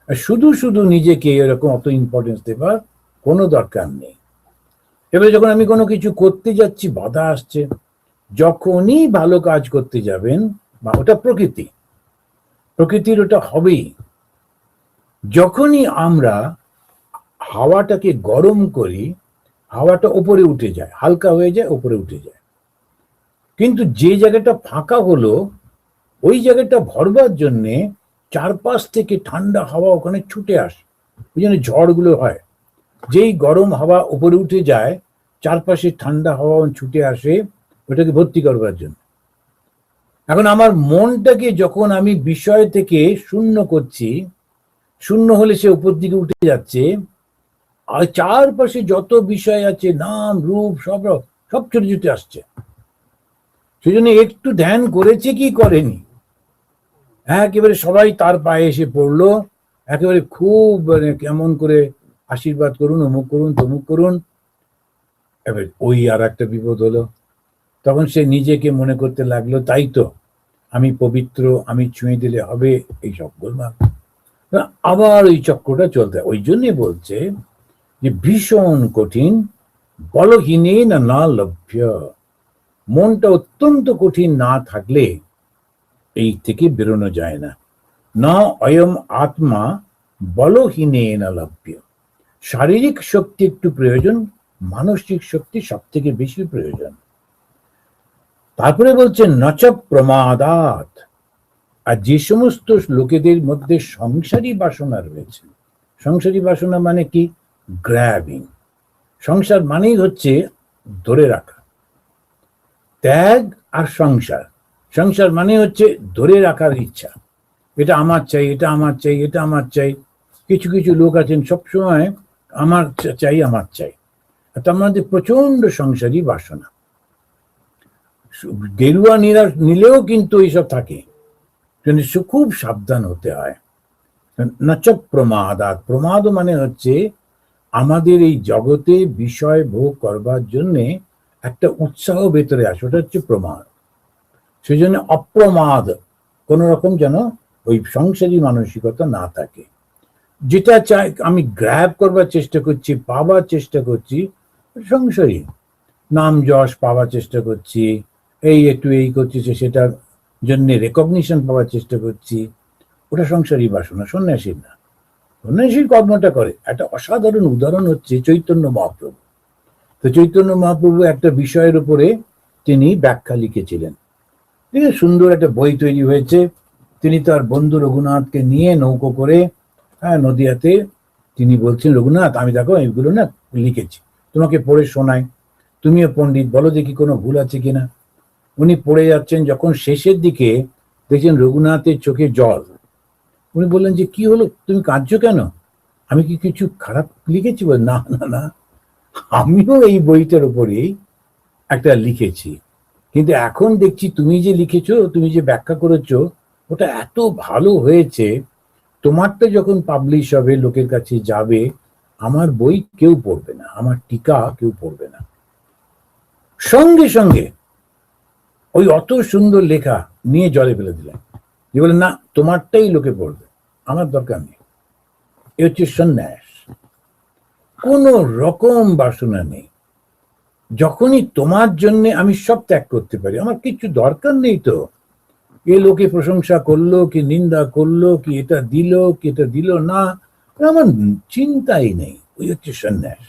আর শুধু শুধু নিজেকে এরকম অত ইম্পর্টেন্স দেবার কোনো দরকার নেই। এবার যখন আমি কোনো কিছু করতে যাচ্ছি, বাধা আসছে, যখনই ভালো কাজ করতে যাবেন, বা ওটা প্রকৃতি, প্রকৃতির ওটা হবেই। যখনই আমরা হাওয়াটাকে গরম করি, হাওয়াটা উপরে উঠে যায়, হালকা হয়ে যায়, উপরে উঠে যায়। কিন্তু যে জায়গাটা ফাঁকা হলো, ওই জায়গাটা ভরবার জন্যে চারপাশ থেকে ঠান্ডা হাওয়া ওখানে ছুটে আসে। ওই জন্য ঝড়গুলো হয়। যেই গরম হাওয়া উপরে উঠে যায়, চারপাশে ঠান্ডা হাওয়া ছুটে আসে ওটাকে ভর্তি করবার জন্য। এখন আমার মনটাকে যখন আমি বিষয় থেকে শূন্য করছি, শূন্য হলে সে উপর দিকে উঠে যাচ্ছে, আর চারপাশে যত বিষয় আছে, নাম রূপ সব সব ছুটে ছুটে আসছে। সেই জন্য একটু ধ্যান করেছে কি করেনি, একেবারে সবাই তার পায়ে এসে পড়লো, একেবারে খুব মানে কেমন করে আশীর্বাদ করুন, অমুক করুন, তমুক করুন। এবার ওই আর একটা বিপদ হলো, তখন সে নিজেকে মনে করতে লাগলো, তাই তো আমি পবিত্র, আমি ছুঁয়ে দিলে হবে, এই সব গোলমাল। আবার ওই চক্রটা চলতে। ওই জন্যে বলছে যে ভীষণ কঠিন, বলহীনে না লভ্য। মনটা অত্যন্ত কঠিন না থাকলে এই থেকে বেরোনো যায় না। না অয়ম আত্মা বলহীনে না লভ্য। শারীরিক শক্তি একটু প্রয়োজন, মানসিক শক্তি সব থেকে বেশি প্রয়োজন। তারপরে বলছেন নচ প্রমাদাত। আর যে সমস্ত লোকেদের মধ্যে সংসারী বাসনা রয়েছে, সংসারী বাসনা মানে কি, গ্র্যাবিং। সংসার মানেই হচ্ছে ধরে রাখা, ত্যাগ আর সংসার। সংসার মানে হচ্ছে ধরে রাখার ইচ্ছা, এটা আমার চাই, এটা আমার চাই, এটা আমার চাই। কিছু কিছু লোক আছেন সবসময় আমার চাই, আমার চাই। তার মধ্যে প্রচন্ড সংসারী বাসনা। গেরুয়া নিলেও কিন্তু এইসব থাকে, খুব সাবধান হতে হয়। নচ প্রমাদাত। প্রমাদ মানে হচ্ছে আমাদের এই জগতে বিষয় ভোগ করবার জন্য একটা উৎসাহ ভেতরে আসে, ওটা হচ্ছে প্রমাদ। সেই জন্য অপ্রমাদ, কোন রকম যেন ওই সংসারী মানসিকতা না থাকে। যেটা চাই আমি গ্র্যাব করবার চেষ্টা করছি, পাবার চেষ্টা করছি, সংসারী। নাম যশ পাওয়ার চেষ্টা করছি, এই একটু এই করছি, সেটার জন্য রেকগনিশন পাওয়ার চেষ্টা করছি, ওটা সংসারী বাসনা, সন্ন্যাসীর না। সন্ন্যাসীর কর্মটা করে। একটা অসাধারণ উদাহরণ হচ্ছে চৈতন্য মহাপ্রভু। তো চৈতন্য মহাপ্রভু একটা বিষয়ের উপরে তিনি ব্যাখ্যা লিখেছিলেন। ঠিক আছে, সুন্দর একটা বই তৈরি হয়েছে। তিনি তার বন্ধু রঘুনাথকে নিয়ে নৌকো করে নদিয়াতে তিনি বলছেন, রঘুনাথ আমি দেখো এইগুলো না লিখেছি, তোমাকে পড়ে শোনাই, তুমিও পণ্ডিত, বলো দেখি কোনো ভুল আছে কিনা। উনি পড়ে যাচ্ছেন, যখন শেষের দিকে দেখছেন রঘুনাথের চোখে জল। উনি বললেন যে কি হলো, তুমি কাঁদছো কেন, আমি কি কিছু খারাপ লিখেছি? বলে না না না, আমিও এই বইটার উপরেই একটা লিখেছি, কিন্তু এখন দেখছি তুমি যে লিখেছো, তুমি যে ব্যাখ্যা করেছো, ওটা এত ভালো হয়েছে, তোমারটা যখন পাবলিশ হবে, লোকের কাছে যাবে, আমার বই কেউ পড়বে না, আমার টিকা কেউ পড়বে না। সঙ্গে সঙ্গে ওই অত সুন্দর লেখা নিয়ে জলে ফেলে দিলেন, যে বলে না, তোমারটাই লোকে পড়বে, আমার দরকার নেই। এ হচ্ছে সন্ন্যাস। কোনো রকম বাসনা নেই। যখনই তোমার জন্য আমি সব ত্যাগ করতে পারি, আমার কিছু দরকার নেই তো এ লোকে প্রশংসা করলো কি নিন্দা করলো, কি এটা দিল কি এটা দিল না, আমার চিন্তাই নেই। ওই হচ্ছে সন্ন্যাস।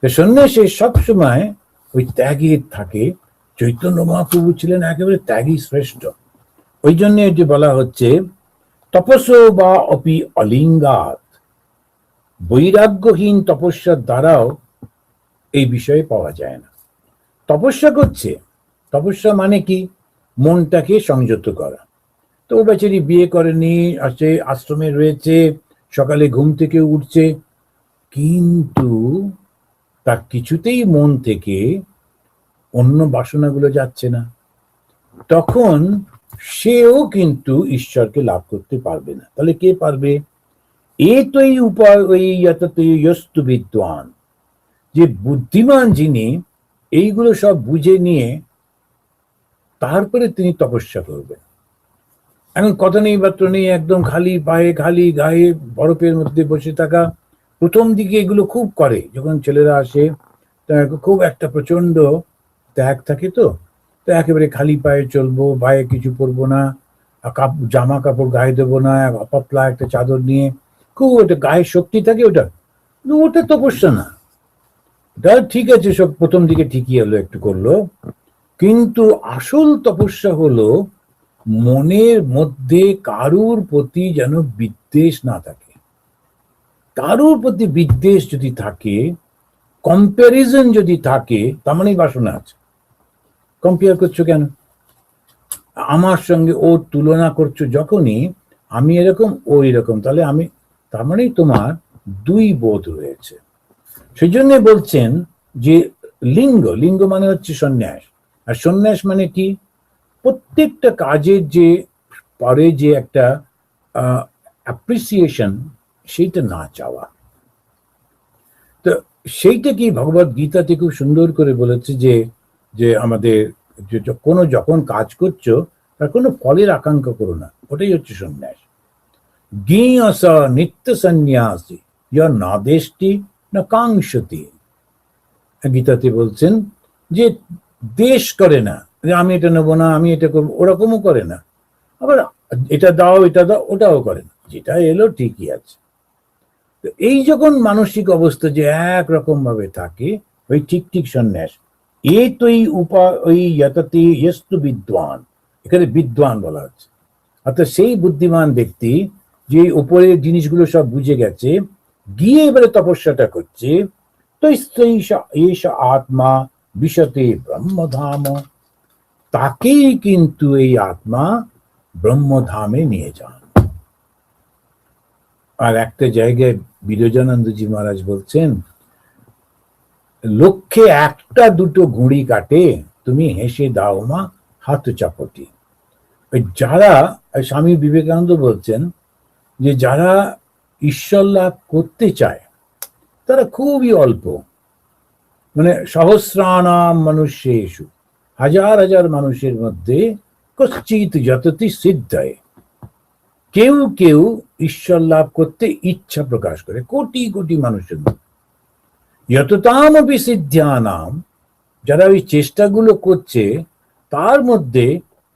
সন্ন্যাসে সবসময় ওই ত্যাগের থাকে। চৈতন্য মহাপ্রভু ছিলেন একেবারে ত্যাগী শ্রেষ্ঠ। ওই জন্য এটি বলা হচ্ছে তপস্য বা অপি অলিঙ্গাত, বৈরাগ্যহীন তপস্যার দ্বারাও এই বিষয়ে পাওয়া যায় না। তপস্যা করছে, তপস্যা মানে কি, মনটাকে সংযত করা। তো ও বেচারি বিয়ে করেনি, আসে আশ্রমে রয়েছে, সকালে ঘুম থেকে উঠছে, কিন্তু তার কিছুতেই মন থেকে অন্য বাসনাগুলো যাচ্ছে না। তখন সেও কিন্তু ঈশ্বরকে লাভ করতে পারবে না। তাহলে কে পারবে? এ তো এই উপায় ওই ইয়স্তু বিদ্বান, যে বুদ্ধিমান যিনি, এইগুলো সব বুঝে নিয়ে তারপরে তিনি তপস্যা করবেন। এখন কথা নেই বার্তা নেই, একদম খালি পায়ে খালি গায়ে বরফের মধ্যে বসে থাকা। প্রথম দিকে এগুলো খুব করে, যখন ছেলেরা আসে খুব একটা প্রচন্ড ত্যাগ থাকে, তো একেবারে খালি পায়ে চলবো, পায়ে কিছু পরবো না, জামা কাপড় গায়ে দেবো না, পাতলা একটা চাদর নিয়ে, খুব ওটা গায়ে শক্তি থাকে, ওটা ওটা তপস্যা না। ওটা ঠিক আছে, সব প্রথম দিকে ঠিকই হলো, একটু করলো, কিন্তু আসল তপস্যা হলো মনের মধ্যে কারুর প্রতি যেন বিদ্বেষ না থাকে। কারুর প্রতি বিদ্বেষ যদি থাকে, কম্প্যারিজন যদি থাকে, তার মানে বাসনা আছে। কম্পেয়ার করছো কেন, আমার সঙ্গে ওর তুলনা করছো যখনই, আমি এরকম ও এরকম, তাহলে আমি, তার মানেই তোমার দুই বোধ রয়েছে। সেই জন্য বলছেন যে লিঙ্গ, লিঙ্গ মানে হচ্ছে সন্ন্যাস। আর সন্ন্যাস মানে কি, প্রত্যেকটা কাজের যে পরে যে একটা অ্যাপ্রিসিয়েশন, সেইটা না চাওয়া। তো সেইটা কি ভগবত গীতাতে খুব সুন্দর করে বলেছে, যে যে আমাদের কোনো যখন কাজ করছো তার কোনো ফলের আকাঙ্ক্ষা করো না, ওটাই হচ্ছে সন্ন্যাস। জ্ঞেয়স নিত্য সন্ন্যাসী ইয়া না দেশটি না কাঙ্ক্ষতি। গীতাতে বলছেন যে দেশ করে না, যে আমি এটা নেবো না, আমি এটা করবো, ওরকমও করে না। আবার এটা দাও এটা দাও, ওটাও করে না, যেটা এলো ঠিকই আছে। এই যখন মানসিক অবস্থা যে একরকম ভাবে থাকে, ওই ঠিক ঠিক সন্ন্যাস। এ তো এই ওই যততে ইয়স্তু বিদ্বান, এখানে বিদ্বান বলা হচ্ছে, অর্থাৎ সেই বুদ্ধিমান ব্যক্তি যে উপরের জিনিসগুলো সব বুঝে গেছে, গিয়ে এবারে তপস্যাটা করছে। তো এস আত্মা বিশতে ব্রহ্মধাম, তাকেই কিন্তু এই আত্মা ব্রহ্মধামে নিয়ে যান। আর একটা জায়গায় বিরজানন্দজি মহারাজ বলছেন, লক্ষ্যে একটা দুটো ঘুড়ি কাটে, তুমি হেসে দাও মা হাত চাপটি। যারা, স্বামী বিবেকানন্দ বলছেন যে যারা ঈশ্বর লাভ করতে চায় তারা খুবই অল্প, মানে সহস্রানাম মানুষেষু, হাজার হাজার মানুষের মধ্যে কশ্চিৎ যততি সিদ্ধায়, কেউ কেউ ঈশ্বর লাভ করতে ইচ্ছা প্রকাশ করে, কোটি কোটি মানুষের মধ্যে। যততামপি সিদ্ধানাম, যারা ওই চেষ্টাগুলো করছে, তার মধ্যে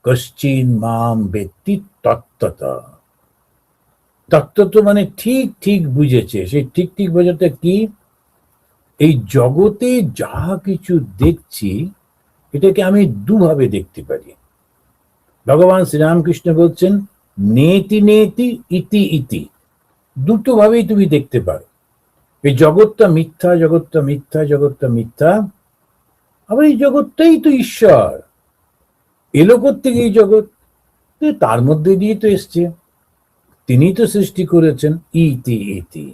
কশ্চিন মাম ব্যক্তি তত্ত্বত। তত্ত্বত মানে ঠিক ঠিক বুঝেছে। সেই ঠিক ঠিক বোঝাটা কি, এই জগতে যা কিছু দেখছি এটাকে আমি দুভাবে দেখতে পারি। ভগবান শ্রীরামকৃষ্ণ বলছেন নেতি নেতি ইতি ইতি, দুটো ভাবেই তুমি দেখতে পারো। এই জগৎটা মিথ্যা, জগৎটা মিথ্যা, জগৎটা মিথ্যা, আবার এই জগৎটাই তো ঈশ্বর। এলো থেকে এই জগৎ, তার মধ্যে দিয়ে তো এসছে, তিনি তো সৃষ্টি করেছেন। ইতি ইতি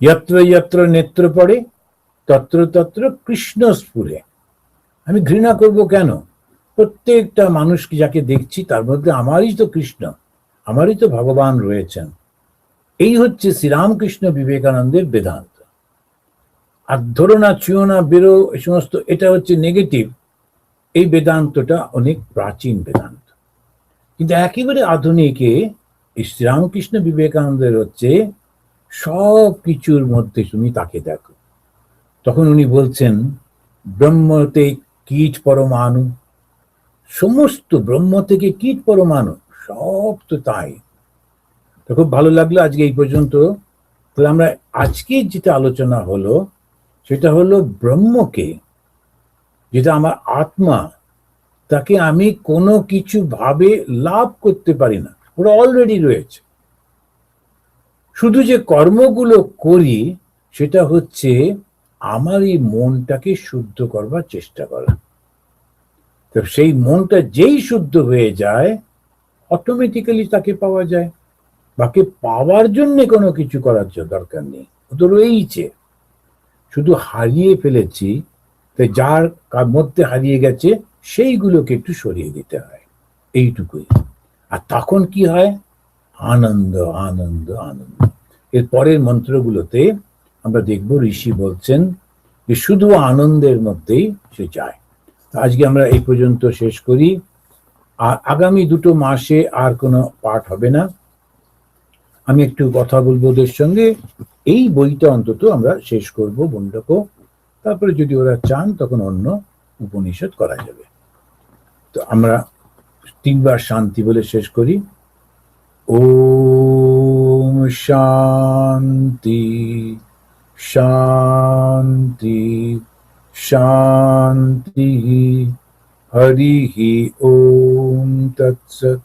যত্র যত্র নেত্র পড়ে তত্র তত্র কৃষ্ণ স্ফুরে। আমি ঘৃণা করব কেন? প্রত্যেকটা মানুষকে যাকে দেখছি তার মধ্যে আমারই তো কৃষ্ণ, আমারই তো ভগবান রয়েছেন। এই হচ্ছে শ্রীরামকৃষ্ণ বিবেকানন্দের বেদান্ত। আর ধরো না, ছুঁয়ো না, বেরো, এই সমস্ত, এটা হচ্ছে নেগেটিভ। এই বেদান্তটা অনেক প্রাচীন বেদান্ত, কিন্তু একেবারে আধুনিকে এই শ্রীরামকৃষ্ণ বিবেকানন্দের হচ্ছে সব কিছুর মধ্যে তুমি তাকে দেখো। তখন উনি বলছেন ব্রহ্মতে কীট পরমাণু, সমস্ত ব্রহ্ম থেকে কীট পরমাণু সব তো তাই। তো খুব ভালো লাগলো আজকে এই পর্যন্ত। তাহলে আমরা আজকে যেটা আলোচনা হলো সেটা হলো ব্রহ্মকে, যেটা আমার আত্মা, তাকে আমি কোনো কিছু ভাবে লাভ করতে পারি না, ওরা অলরেডি রয়েছে। শুধু যে কর্মগুলো করি সেটা হচ্ছে আমার এই মনটাকে শুদ্ধ করবার চেষ্টা করা। তো সেই মনটা যেই শুদ্ধ হয়ে যায় অটোমেটিক্যালি তাকে পাওয়া যায়। বাকি পাওয়ার জন্য কোনো কিছু করার দরকার নেই, ও তো রয়েইছে, শুধু হারিয়ে ফেলেছি। তাই যার মধ্যে হারিয়ে গেছে সেইগুলোকে একটু সরিয়ে দিতে হয়, এইটুকুই। আর তখন কি হয়? আনন্দ আনন্দ আনন্দ। এর পরের মন্ত্রগুলোতে আমরা দেখব ঋষি বলছেন যে শুধু আনন্দের মধ্যেই সে যায়। আজকে আমরা এই পর্যন্ত শেষ করি। আর আগামী 2 মাসে আর কোনো পাঠ হবে না। আমি একটু কথা বলবো ওদের সঙ্গে, এই বইটা অন্তত আমরা শেষ করব বন্ডক, তারপরে যদি ওরা চান তখন অন্য উপনিষদ করা যাবে। তো আমরা 3 বার শান্তি বলে শেষ করি। ওম শান্তি শান্তি শান্তি। হরি ওম তৎসৎ।